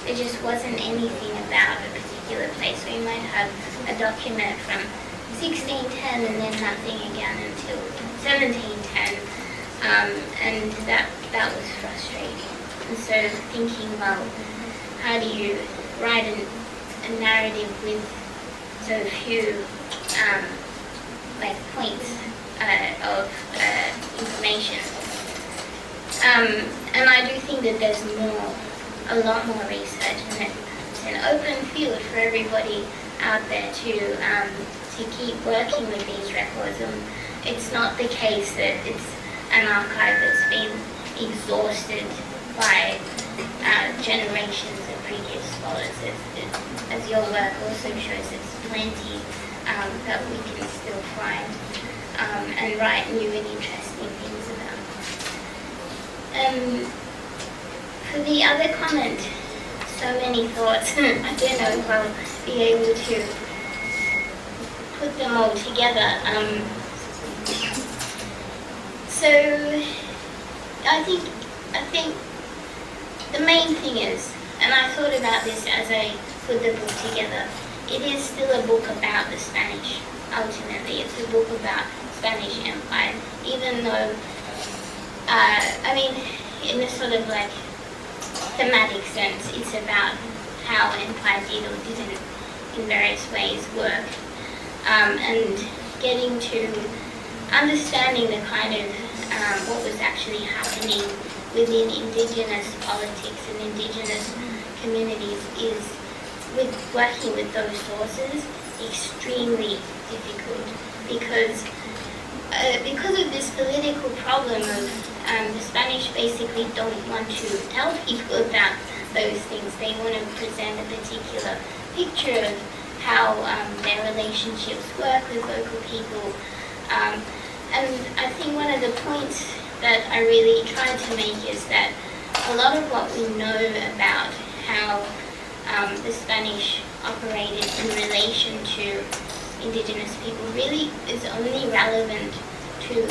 there just wasn't anything about a particular place. So you might have a document from 1610 and then nothing again until 1710, and that was frustrating. And so thinking, well, how do you write a narrative with so few like points of information? And I do think that there's a lot more research, and it's an open field for everybody out there to keep working with these records. And it's not the case that it's an archive that's been exhausted by generations of previous scholars. As your work also shows, it's plenty that we can still find and write new and interesting things about. For the other comment, so many thoughts. I don't know if I'll be able to put them all together. So I think the main thing is, and I thought about this as I put the book together, it is still a book about the Spanish. Ultimately, it's a book about Spanish Empire, even though, I mean, in a sort of like thematic sense, it's about how empire did or didn't in various ways work, and getting to understanding the kind of what was actually happening within indigenous politics and indigenous communities is, with working with those sources, extremely difficult because of this political problem of the Spanish basically don't want to tell people about those things. They want to present a particular picture of how their relationships work with local people. And I think one of the points that I really tried to make is that a lot of what we know about how the Spanish operated in relation to indigenous people really is only relevant to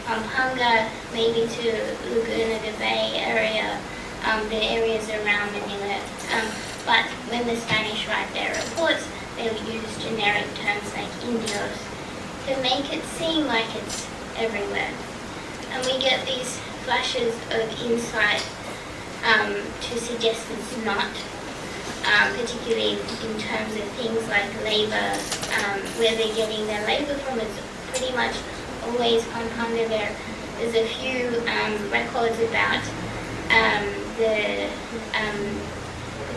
Pampanga, maybe to Laguna de Bay area, the areas around Manila. But when the Spanish write their reports, they will use generic terms like indios to make it seem like it's everywhere. And we get these flashes of insight to suggest it's not, particularly in terms of things like labor, where they're getting their labor from. It's pretty much always Pampanga. There's a few records about the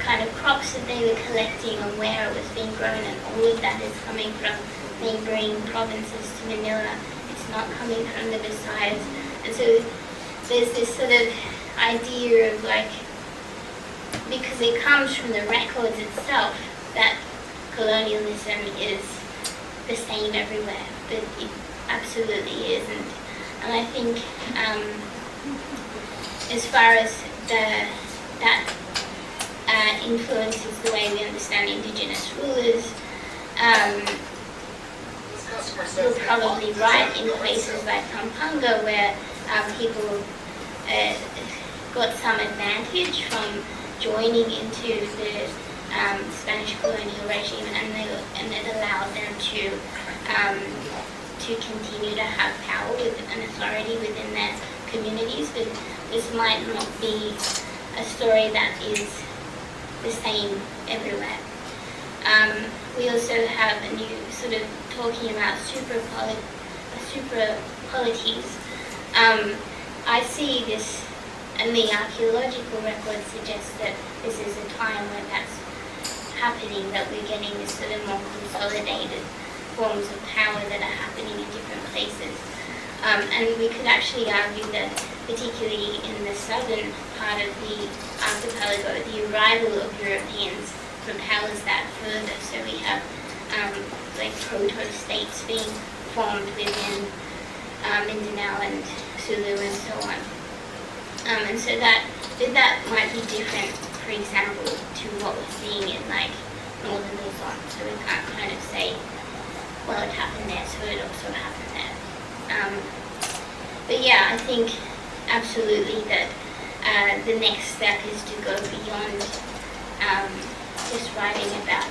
kind of crops that they were collecting and where it was being grown, and all of that is coming from neighboring provinces to Manila. It's not coming from the Visayas. And so there's this sort of idea of like, because it comes from the records itself, that colonialism is the same everywhere, but it absolutely isn't. And I think as far as that influences the way we understand indigenous rulers, we're probably right in places like Pampanga where people got some advantage from joining into the Spanish colonial regime, and it allowed them to continue to have power and authority within their communities. But this might not be a story that is the same everywhere. We also have a new sort of talking about super-polities. I see this, and the archaeological records suggest that this is a time when that's happening, that we're getting this sort of more consolidated forms of power that are happening in different places. And we could actually argue that, particularly in the southern part of the archipelago, the arrival of Europeans propels that further. So we have like proto-states being formed within Mindanao and Sulu and so on. And so that might be different, for example, to what we're seeing in like northern Luzon. So we can't kind of say, well, it happened there, so it also happened there. But yeah, I think absolutely that the next step is to go beyond just writing about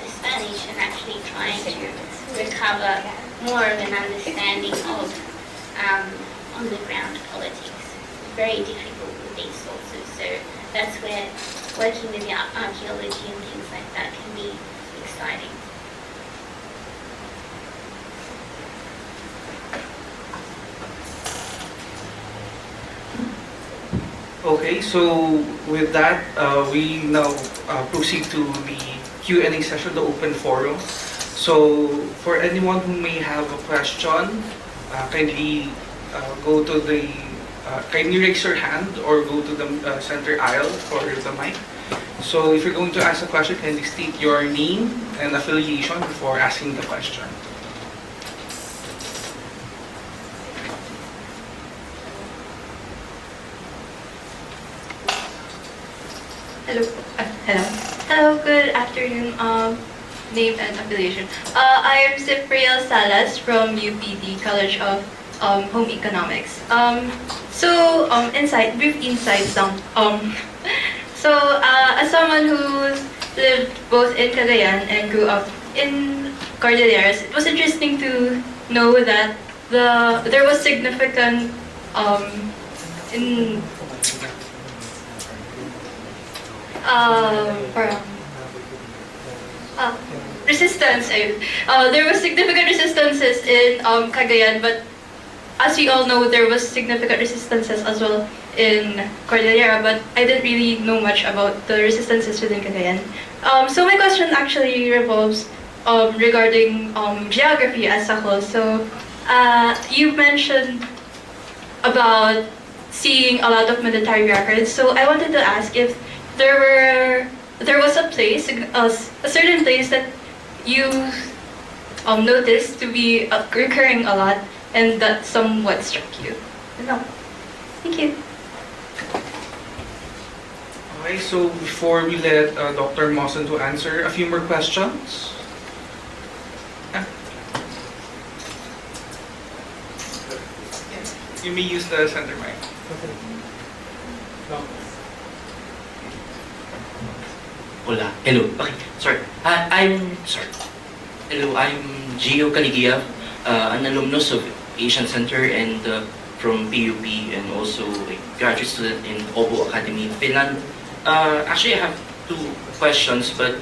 the Spanish and actually trying to recover more of an understanding of on-the-ground politics. Very difficult with these sources, so that's where working with the archaeology and things like that can be exciting. Okay, so with that, we now proceed to the Q&A session, the open forum. So for anyone who may have a question, kindly go to the, kindly raise your hand or go to the center aisle for the mic. So if you're going to ask a question, kindly state your name and affiliation before asking the question. Hello. Hello, good afternoon. Name and affiliation. I am Cypriel Salas from UPD College of Home Economics. Brief insights down. As someone who lived both in Cagayan and grew up in Cordilleras, it was interesting to know that there was significant resistance. There was significant resistances in Cagayan, but as we all know, there was significant resistances as well in Cordillera, but I didn't really know much about the resistances within Cagayan. So my question actually revolves regarding geography as a whole. So you mentioned about seeing a lot of military records. So I wanted to ask if there was a place, a certain place that you noticed to be recurring a lot, and that somewhat struck you. No. Thank you. Okay, so before we let Dr. Mawson to answer, a few more questions. You may use the center mic. Hola. Hello. Okay. Sorry. I'm sorry. Hello. I'm Gio Caligia, an alumnus of Asian Center and from PUP, and also a graduate student in Obo Academy in Finland. Actually, I have two questions, but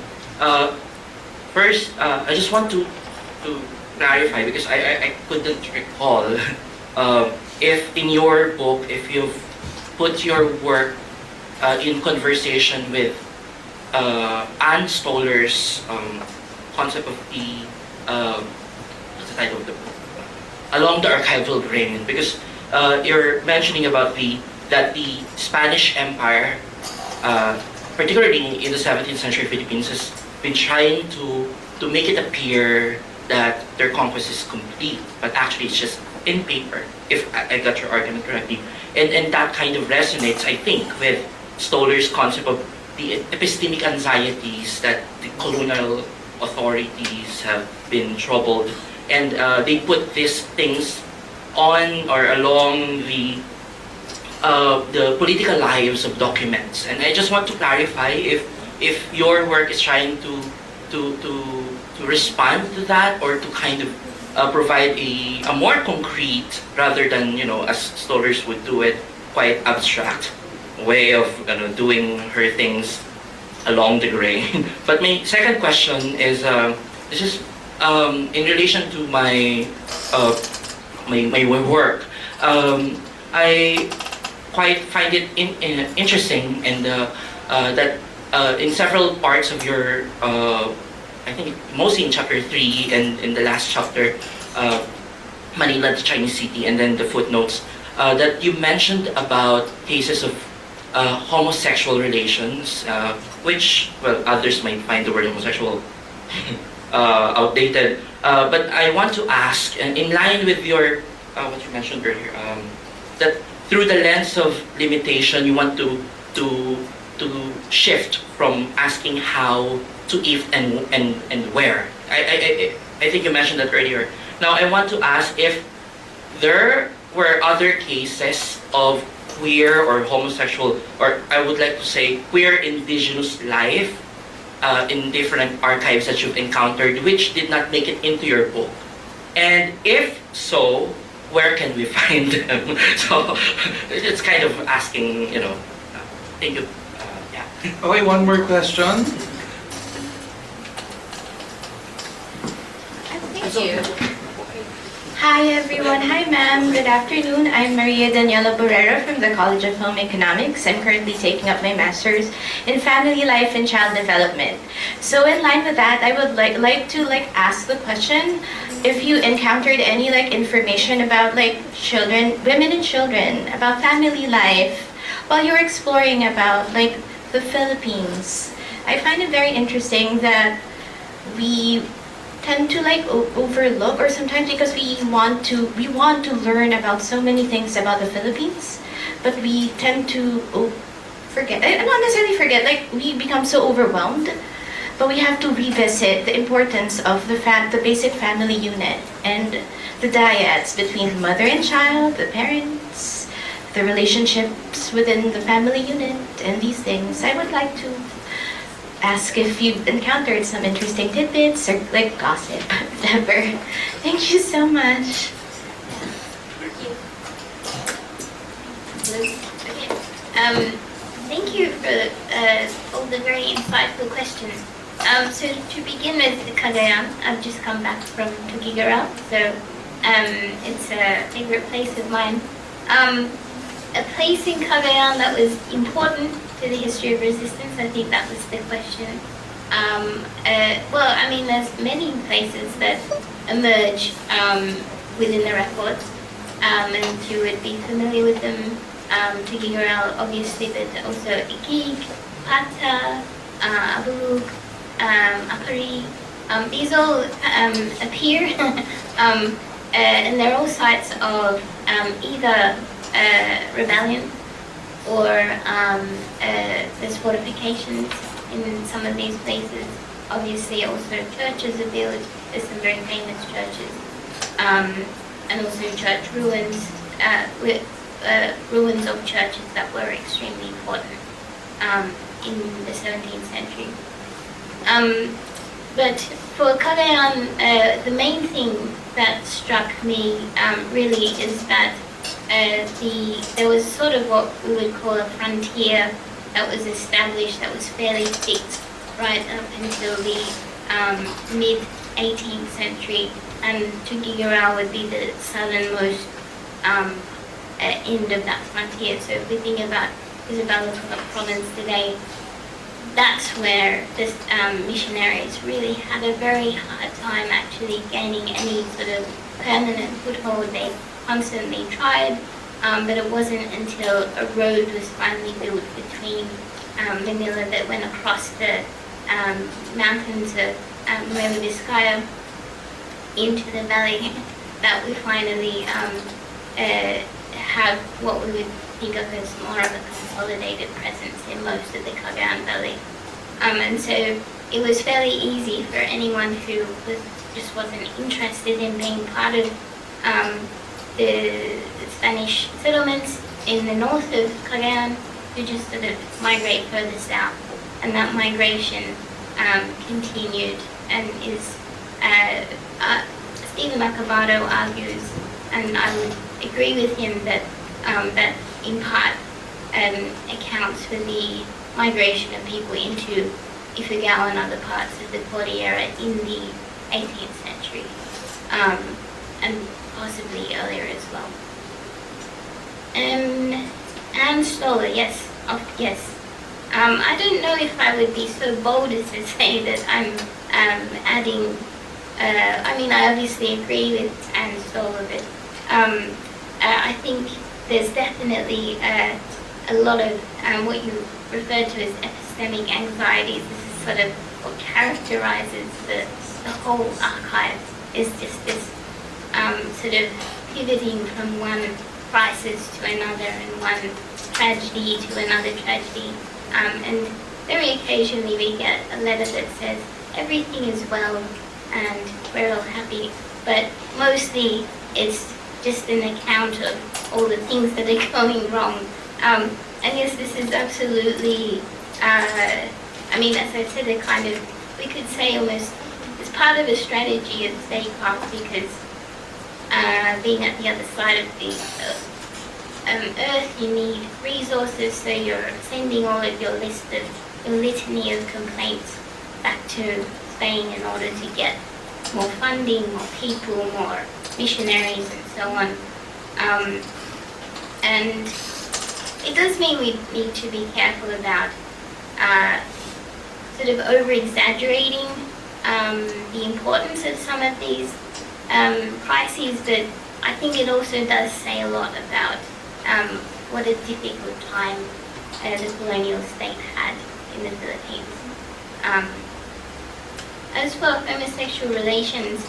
first, I just want to clarify because I couldn't recall if in your book, if you've put your work in conversation with Anne Stoller's concept of the what's the title of the book? Along the archival grain, because you're mentioning about that the Spanish Empire, particularly in the 17th century Philippines, has been trying to make it appear that their conquest is complete, but actually it's just in paper, if I got your argument correctly. And that kind of resonates, I think, with Stoller's concept of the epistemic anxieties that the colonial authorities have been troubled, and they put these things on or along the political lives of documents. And I just want to clarify if your work is trying to respond to that, or to kind of provide a more concrete, rather than, you know, as Stollers would do it, quite abstract way of doing her things along the grain. But my second question is, this is in relation to my my work. I quite find it interesting, and that in several parts of your, I think mostly in chapter 3 and in the last chapter, Manila, the Chinese city, and then the footnotes, that you mentioned about cases of homosexual relations, which, well, others might find the word homosexual outdated. But I want to ask, and in line with your, what you mentioned earlier, that through the lens of limitation, you want to shift from asking how to if and where. I think you mentioned that earlier. Now I want to ask if there were other cases of queer or homosexual, or I would like to say queer indigenous life in different archives that you've encountered which did not make it into your book? And if so, where can we find them? So it's kind of asking, thank you. Yeah. Okay, one more question. Thank you. Hi everyone. Hi ma'am. Good afternoon. I'm Maria Daniela Borrero from the College of Home Economics. I'm currently taking up my master's in family life and child development. So in line with that, I would like to ask the question if you encountered any information about children, women and children, about family life while you're exploring about the Philippines. I find it very interesting that we tend to overlook, or sometimes because we want to learn about so many things about the Philippines, but we tend to forget, not necessarily forget, we become so overwhelmed, but we have to revisit the importance of the basic family unit and the dyads between the mother and child, the parents, the relationships within the family unit, and these things. I would like to ask if you've encountered some interesting tidbits or gossip, whatever. Thank you so much. Thank you for all the very insightful questions. So to begin with, Cagayan, I've just come back from Tuguegarao, so it's a favorite place of mine. A place in Cagayan that was important to the history of resistance, I think that was the question. Well, I mean, there's many places that emerge within the records, and you would be familiar with them. Tuguegarao, obviously, but also Iquique, Pata, Abulug, Apari. These all appear, and they're all sites of either rebellion or there's fortifications in some of these places. Obviously, also churches are built. There's some very famous churches, and also church ruins with ruins of churches that were extremely important in the 17th century. But for Cagayan, the main thing that struck me really is that there was sort of what we would call a frontier that was established that was fairly fixed right up until the mid-18th century, and Tuguegarao would be the southernmost end of that frontier. So if we think about Isabela province today, that's where the missionaries really had a very hard time actually gaining any sort of permanent foothold. They constantly tried, but it wasn't until a road was finally built between Manila that went across the mountains of Nueva Vizcaya into the valley that we finally have what we would think of as more of a consolidated presence in most of the Cagayan Valley. And so it was fairly easy for anyone who just wasn't interested in being part of the Spanish settlements in the north of Cagayan to just sort of migrate further south. And that migration continued and is, Stephen Acabado argues, and I would agree with him, that that in part accounts for the migration of people into Ifugao and other parts of the Cordillera in the 18th century, and possibly earlier as well. And Stoller, yes, yes. I don't know if I would be so bold as to say that I'm adding. I mean, I obviously agree with Anne Stoller, but I think there's definitely a lot of what you referred to as epistemic anxieties. This is sort of what characterizes the whole archive, is just this sort of pivoting from one crisis to another and one tragedy to another tragedy. And very occasionally we get a letter that says everything is well and we're all happy, but mostly it's just an account of all the things that are going wrong I guess this is absolutely, I mean, as I said, a kind of, we could say almost, it's part of a strategy of statecraft because being at the other side of the earth, you need resources, so you're sending all of your litany of complaints back to Spain in order to get more funding, more people, more missionaries, and so on. And it does mean we need to be careful about sort of over-exaggerating the importance of some of these crises, but I think it also does say a lot about what a difficult time the colonial state had in the Philippines. As for homosexual relations,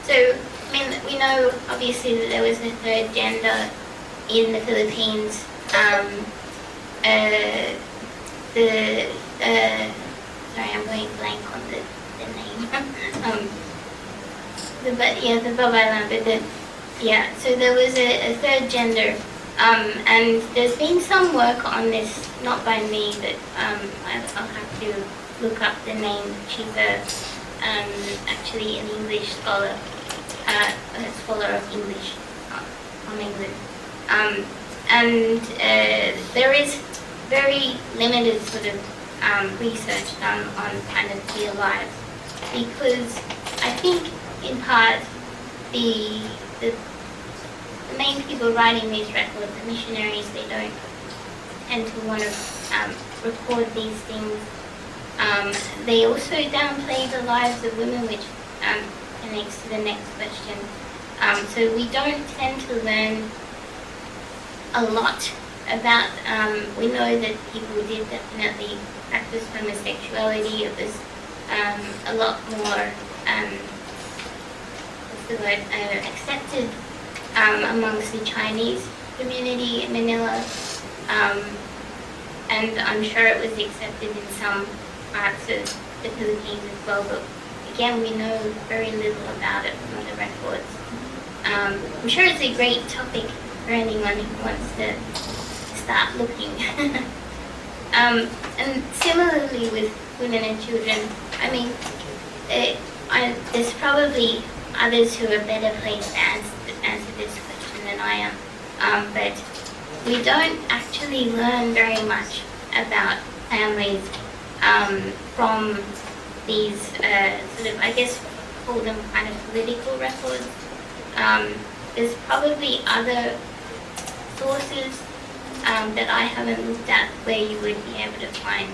so I mean, we know obviously that there was a third gender in the Philippines. Sorry, I'm going blank on the name. The Babaylan, but so there was a third gender, and there's been some work on this, not by me, but I'll have to look up the name. She's actually an English scholar, a scholar of English from England. And there is very limited sort of research done on kind of queer lives, because I think in part the main people writing these records, the missionaries, they don't tend to want to record these things. They also downplay the lives of women, which connects to the next question. So we don't tend to learn a lot about, we know that people did definitely practice homosexuality. It was a lot more, accepted amongst the Chinese community in Manila, and I'm sure it was accepted in some parts of the Philippines as well, but again, we know very little about it from the records. I'm sure it's a great topic for anyone who wants to start looking. And similarly with women and children, I mean, there's probably others who are better placed to answer this question than I am, but we don't actually learn very much about families from these sort of, I guess, call them kind of political records. There's probably other sources that I haven't looked at where you would be able to find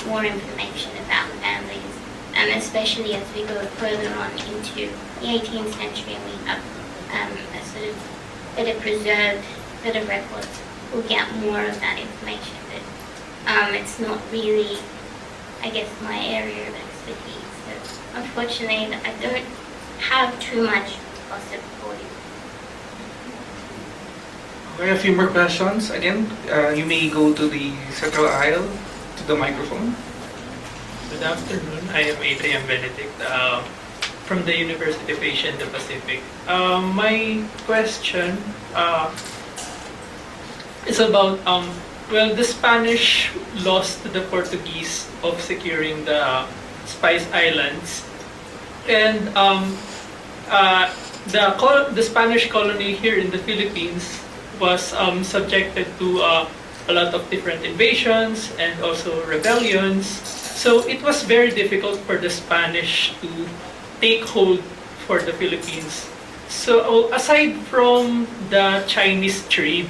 more information about families, and especially as we go further on into the 18th century and we have a sort of better preserved set of records, we'll get more of that information. But it's not really, I guess, my area of expertise. So unfortunately, I don't have too much gossip for you. Okay, a few more questions. Again, you may go to the central aisle, to the microphone. Good afternoon. I am Adrian Benedict from the University of Asia and the Pacific. My question is about, well, the Spanish lost to the Portuguese of securing the Spice Islands, and the Spanish colony here in the Philippines was subjected to a lot of different invasions and also rebellions. So it was very difficult for the Spanish to take hold for the Philippines. So aside from the Chinese trade,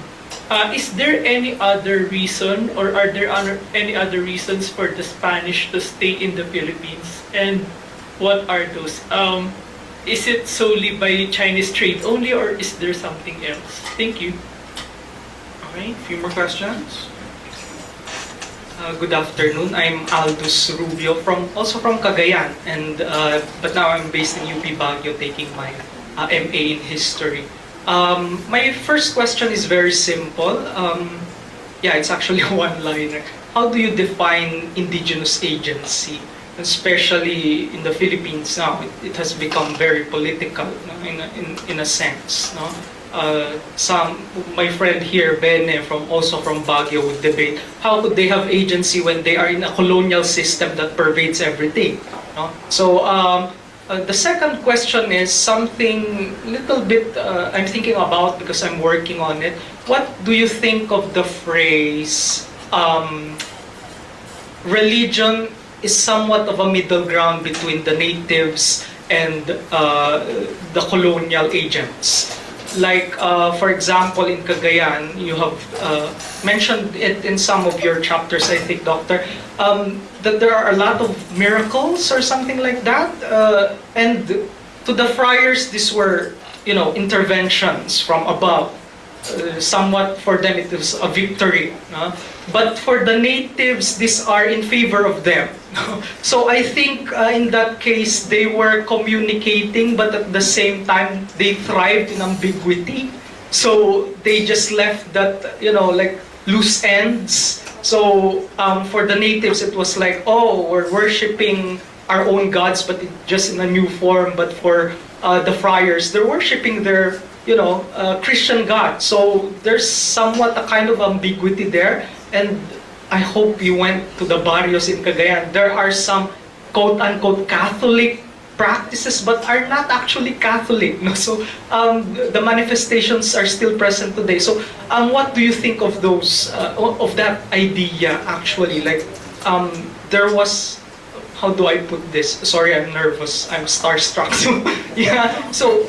is there any other reason, or are there any other reasons for the Spanish to stay in the Philippines? And what are those? Is it solely by Chinese trade only, or is there something else? Thank you. Okay, a few more questions. Good afternoon. I'm Aldous Rubio also from Cagayan, and but now I'm based in UP Baguio taking my MA in history. My first question is very simple. It's actually one-liner. How do you define indigenous agency, especially in the Philippines now? It has become very political, no? in a sense, no? my friend here, Bene, also from Baguio, would debate how could they have agency when they are in a colonial system that pervades everything. No? So the second question is something little bit I'm thinking about because I'm working on it. What do you think of the phrase religion is somewhat of a middle ground between the natives and the colonial agents? Like, for example, in Cagayan, you have mentioned it in some of your chapters, I think, Doctor, that there are a lot of miracles or something like that. And to the friars, these were, interventions from above. Somewhat for them it was a victory. But for the natives, these are in favor of them. So I think in that case, they were communicating, but at the same time, they thrived in ambiguity. So they just left that, like loose ends. So for the natives, it was like, oh, we're worshipping our own gods, but just in a new form. But for the friars, they're worshipping their Christian God. So there's somewhat a kind of ambiguity there. And I hope you went to the barrios in Cagayan. There are some quote-unquote Catholic practices but are not actually Catholic. No? So the manifestations are still present today. So what do you think of those, of that idea actually? Like there was, how do I put this? Sorry, I'm nervous. I'm starstruck. So, yeah. So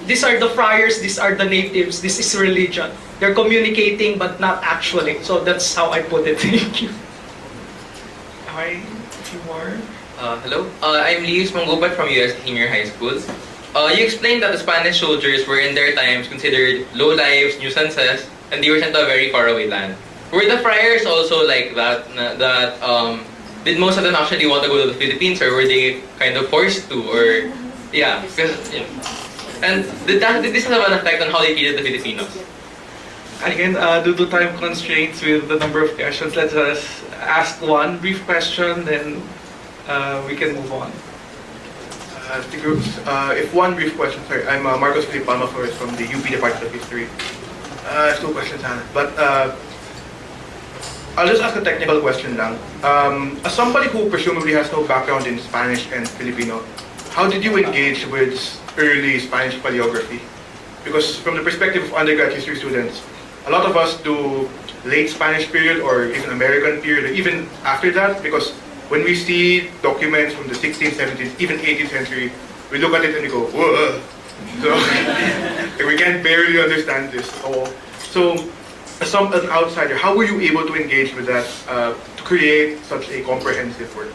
these are the friars. These are the natives. This is religion. They're communicating, but not actually. So that's how I put it. Thank you. Hi, a few more. Hello. I'm Lius Mangubat from US Senior High School. You explained that the Spanish soldiers were in their times considered low lives, nuisances, and they were sent to a very faraway land. Were the friars also like that? Did most of them actually want to go to the Philippines, or were they kind of forced to? Or yeah, because, and did this have an effect on how they treated the Filipinos? Again, due to time constraints with the number of questions, let us ask one brief question, then we can move on. If one brief question, sorry, I'm Marcos Felipe Palma Flores from the UP Department of History. I have two questions, Hannah, but I'll just ask a technical question lang. As somebody who presumably has no background in Spanish and Filipino, how did you engage with early Spanish paleography? Because from the perspective of undergrad history students, a lot of us do late Spanish period or even American period, or even after that, because when we see documents from the 16th, 17th, even 18th century, we look at it and we go, whoa. So we can barely understand this at all. So as an outsider, how were you able to engage with that to create such a comprehensive work?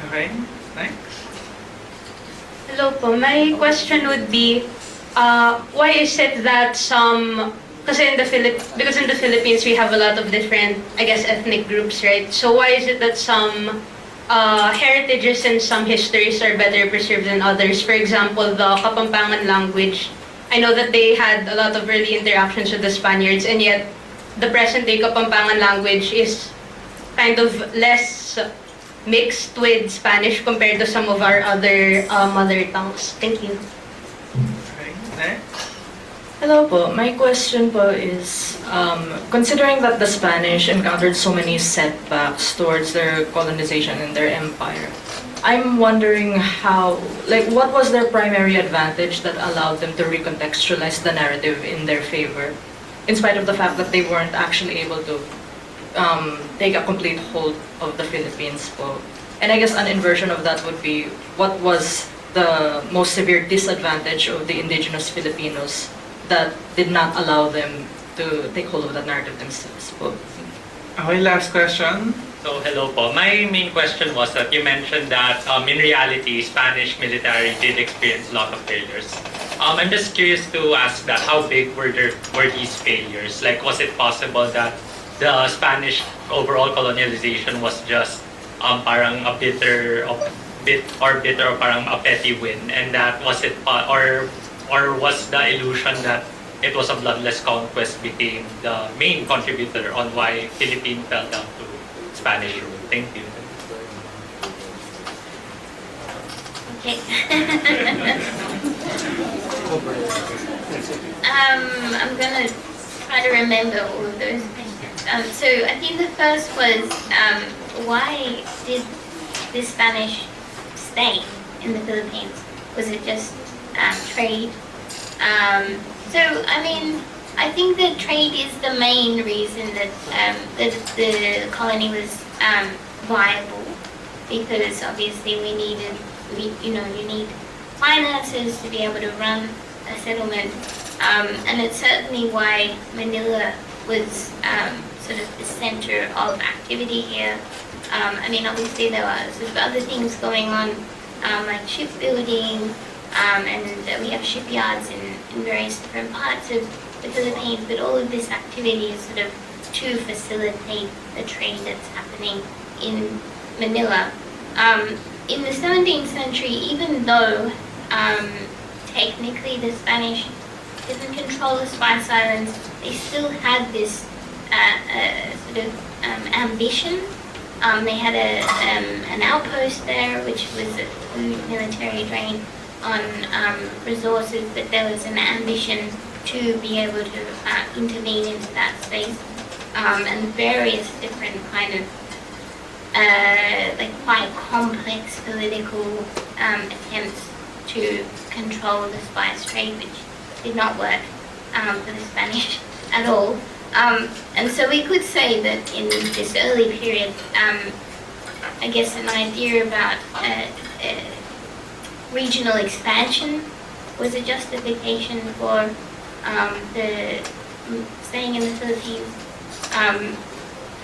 Okay, thanks. Hello po. My question would be, why is it that some, because in the Philippines we have a lot of different, I guess, ethnic groups, right? So why is it that some heritages and some histories are better preserved than others? For example, the Kapampangan language, I know that they had a lot of early interactions with the Spaniards, and yet the present-day Kapampangan language is kind of less mixed with Spanish compared to some of our other mother tongues. Thank you. Okay, next. Hello po. My question po is, considering that the Spanish encountered so many setbacks towards their colonization and their empire, I'm wondering what was their primary advantage that allowed them to recontextualize the narrative in their favor, in spite of the fact that they weren't actually able to take a complete hold of the Philippines po. And I guess an inversion of that would be, what was the most severe disadvantage of the indigenous Filipinos that did not allow them to take hold of that narrative themselves po? Okay, last question. So hello po. My main question was that you mentioned that in reality, Spanish military did experience a lot of failures. I'm just curious to ask that how big were these failures? Like, was it possible that the Spanish overall colonialization was just parang a bitter or parang a petty win, and that was it, or was the illusion that it was a bloodless conquest became the main contributor on why Philippines fell down to Spanish rule? Thank you. Okay. I'm gonna try to remember all of those questions. So I think the first was why did the Spanish stay in the Philippines? Was it just trade? So I mean, I think that trade is the main reason that that the colony was viable, because obviously you need finances to be able to run a settlement, and it's certainly why Manila was sort of the center of activity here. I mean, obviously there were sort of other things going on, like shipbuilding, and we have shipyards in various different parts of the Philippines, but all of this activity is sort of to facilitate the trade that's happening in Manila. In the 17th century, even though technically the Spanish didn't control the Spice Islands, they still had this sort of ambition. They had an outpost there, which was a food military drain on resources, but there was an ambition to be able to intervene into that space, and various different kind of like quite complex political attempts to control the spice trade, which did not work for the Spanish at all. And so we could say that in this early period, I guess an idea about regional expansion was a justification for the staying in the Philippines.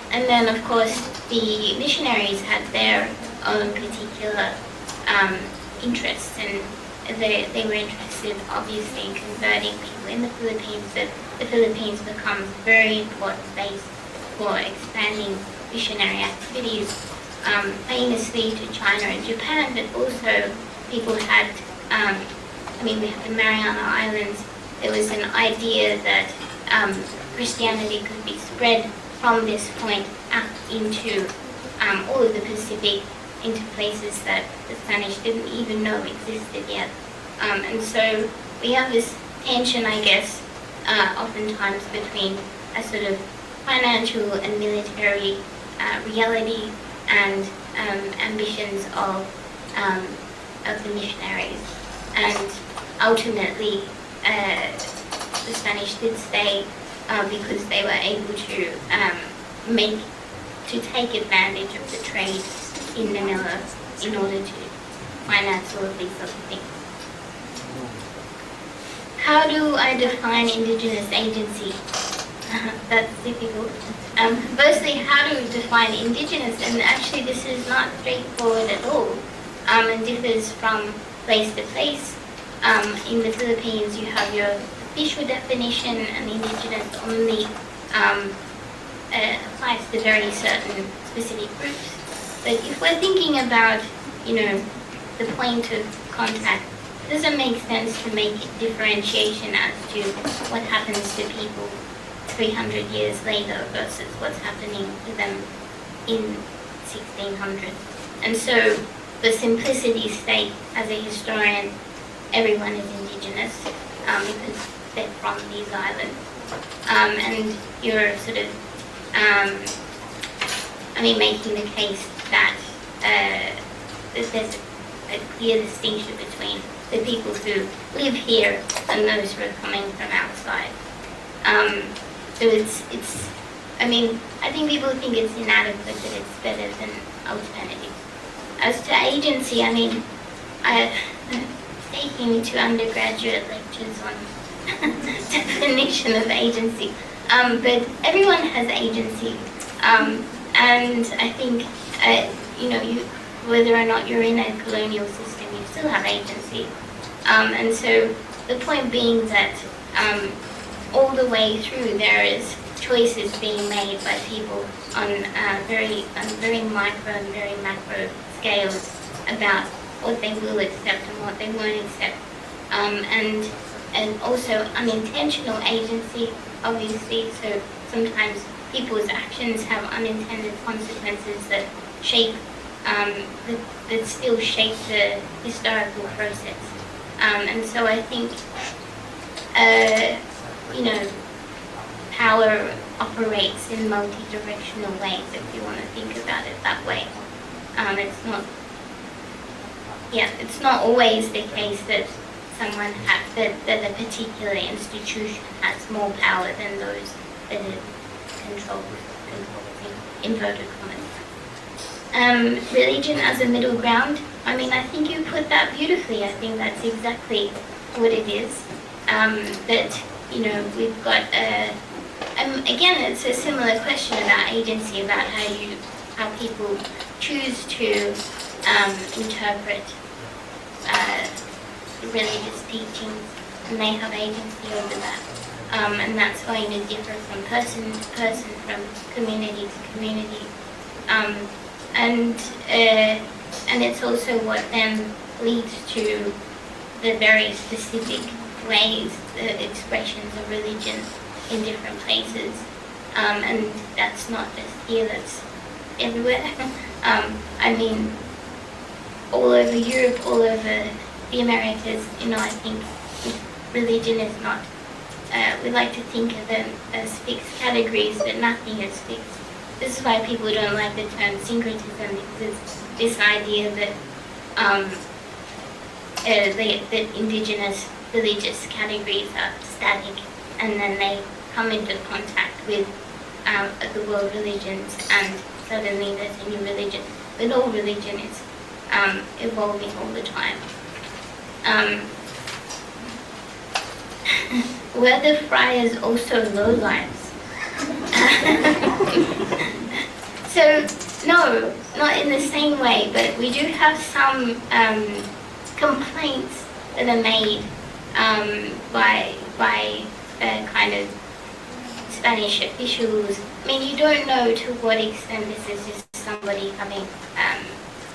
And then, of course, the missionaries had their own particular interests, and they were interested, obviously, in converting people in the Philippines. That the Philippines becomes a very important base for expanding missionary activities, famously to China and Japan, but also people had, I mean, we have the Mariana Islands. There was an idea that Christianity could be spread from this point out into all of the Pacific, into places that the Spanish didn't even know existed yet. And so we have this tension, I guess, oftentimes between a sort of financial and military reality and ambitions of the missionaries. And ultimately, the Spanish did stay because they were able to take advantage of the trade in Manila in order to finance all of these other things. How do I define indigenous agency? That's difficult. Firstly, how do we define indigenous? And actually this is not straightforward at all, and differs from place to place. In the Philippines, you have your official definition, and indigenous only applies to very certain specific groups. But if we're thinking about, the point of contact, it doesn't make sense to make a differentiation as to what happens to people 300 years later versus what's happening to them in 1600. And so, for simplicity's sake, as a historian, everyone is indigenous because they're from these islands. And you're sort of, making the case that there's a clear distinction between the people who live here and those who are coming from outside. So I think people think it's inadequate, but it's better than alternatives. As to agency, I've taken 2 undergraduate lectures on definition of agency, but everyone has agency, and I think whether or not you're in a colonial system, you still have agency, and so the point being that all the way through there is choices being made by people on very micro and very macro scales about what they will accept and what they won't accept, and also unintentional agency, obviously. So sometimes people's actions have unintended consequences that still shape the historical process. And so I think you know, power operates in multi-directional ways, if you want to think about it that way. It's not, yeah, it's not always the case that someone that a particular institution has more power than those that it controls, inverted commas. Religion as a middle ground. I mean, I think you put that beautifully. I think that's exactly what it is. That, you know, we've got again, it's a similar question about agency, about how people choose to interpret religious teachings, and they have agency over that. And that's going to differ from person to person, from community to community. And it's also what then leads to the very specific ways, the expressions of religion in different places. And that's not just here, that's everywhere. I mean, all over Europe, all over the Americas, you know, I think religion is not, we like to think of them as fixed categories, but nothing is fixed. This is why people don't like the term syncretism, because it's this idea that that indigenous religious categories are static, and then they come into contact with the world religions, and suddenly there's a new religion. But all religion is evolving all the time. Were the friars also lowlives? So, no, not in the same way, but we do have some complaints that are made by kind of Spanish officials. I mean, you don't know to what extent this is just somebody having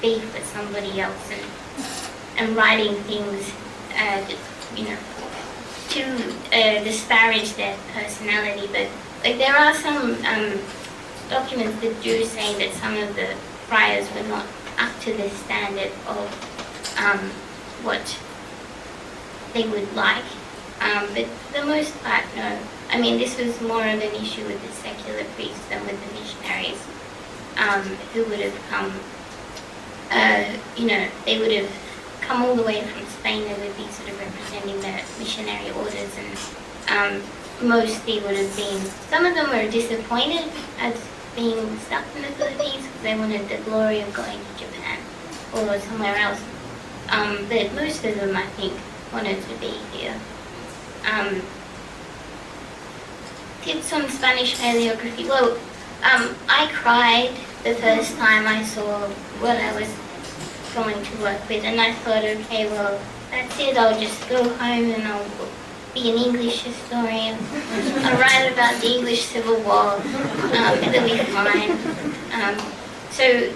beef with somebody else and writing things, you know, to disparage their personality. But like, there are some documents that do say that some of the friars were not up to the standard of what they would like. But for the most part, no. I mean, this was more of an issue with the secular priests than with the missionaries, who would have come, you know, they would have come all the way from Spain. They would be sort of representing the missionary orders, and mostly would have been, some of them were disappointed at being stuck in the Philippines because they wanted the glory of going to Japan or somewhere else. But most of them, I think, wanted to be here. Tips on Spanish paleography. Well, I cried the first time I saw what I was going to work with, and I thought, okay, well, that's it. I'll just go home and I'll be an English historian. I'll write about the English Civil War. It'll be fine. So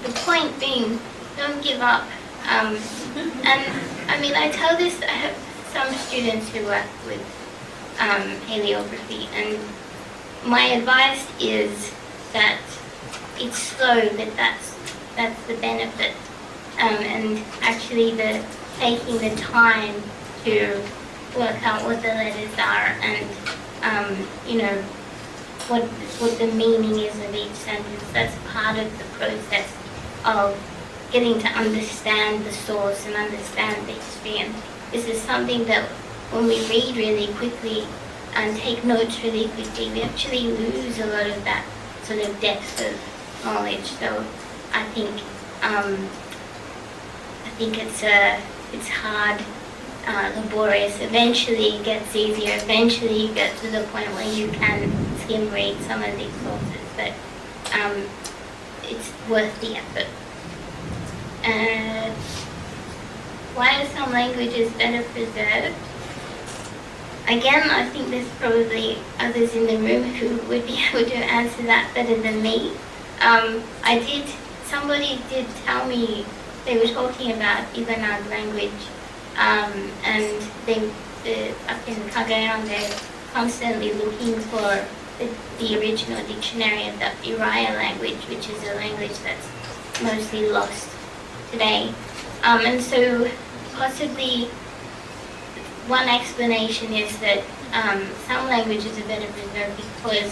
the point being, don't give up. And I mean, I tell this, I have some students who work with paleography, and my advice is that it's slow, but that's the benefit. And actually taking the time to work out what the letters are, and you know, what the meaning is of each sentence. That's part of the process of getting to understand the source and understand the history. And this is something that when we read really quickly and take notes really quickly, we actually lose a lot of that sort of depth of knowledge. So I think it's hard, laborious. Eventually it gets easier. Eventually you get to the point where you can skim read some of these sources, but it's worth the effort. Why are some languages better preserved? Again, I think there's probably others in the room who would be able to answer that better than me. Somebody did tell me, they were talking about Ibanag language, and up in Cagayan, they're constantly looking for the original dictionary of the Iraya language, which is a language that's mostly lost today. And so possibly one explanation is that some languages are better preserved because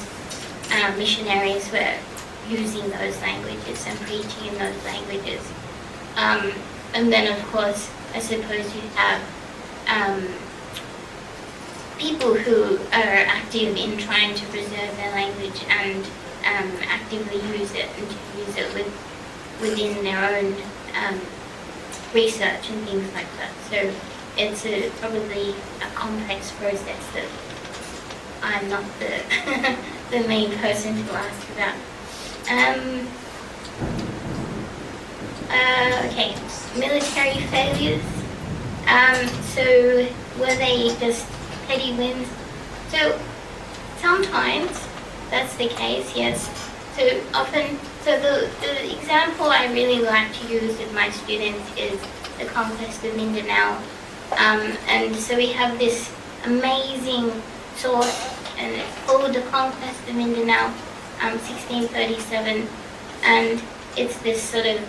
missionaries were using those languages and preaching in those languages. And then, of course, I suppose you have people who are active in trying to preserve their language and actively use it and to use it within their own research and things like that. So it's probably a complex process that I'm not the the main person to ask about. Okay, military failures. So were they just petty wins? So sometimes that's the case, yes. So often, so the example I really like to use with my students is the Conquest of Mindanao. And so we have this amazing source, and it's called the Conquest of Mindanao, 1637, and it's this sort of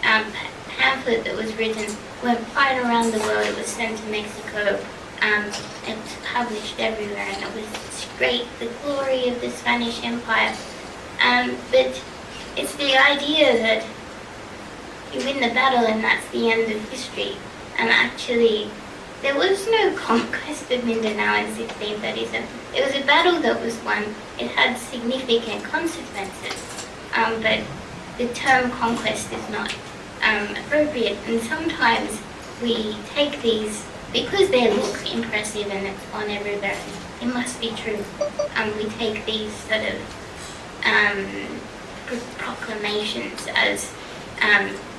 pamphlet that was written, went right around the world. It was sent to Mexico. It was published everywhere, and it was great, the glory of the Spanish Empire. But it's the idea that you win the battle and that's the end of history. And actually, there was no conquest of Mindanao in 1637. It was a battle that was won. It had significant consequences. But the term conquest is not appropriate. And sometimes we take these, because they look impressive and it's on everywhere, it must be true. We take these sort of proclamations as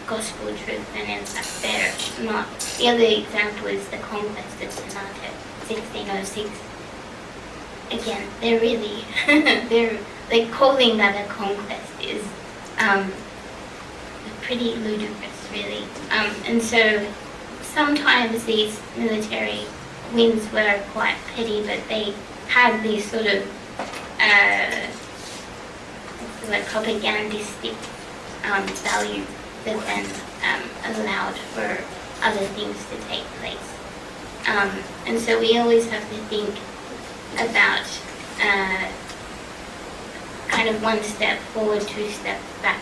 gospel truth, and in fact they're not. The other example is the Conquest of Ternate, 1606. Again, they're really, they're calling that a conquest is pretty ludicrous, really. And so sometimes these military wins were quite petty, but they had these sort of propagandistic value that then allowed for other things to take place. And so we always have to think about kind of one step forward, two steps back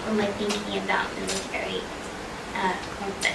when we're thinking about military conquest.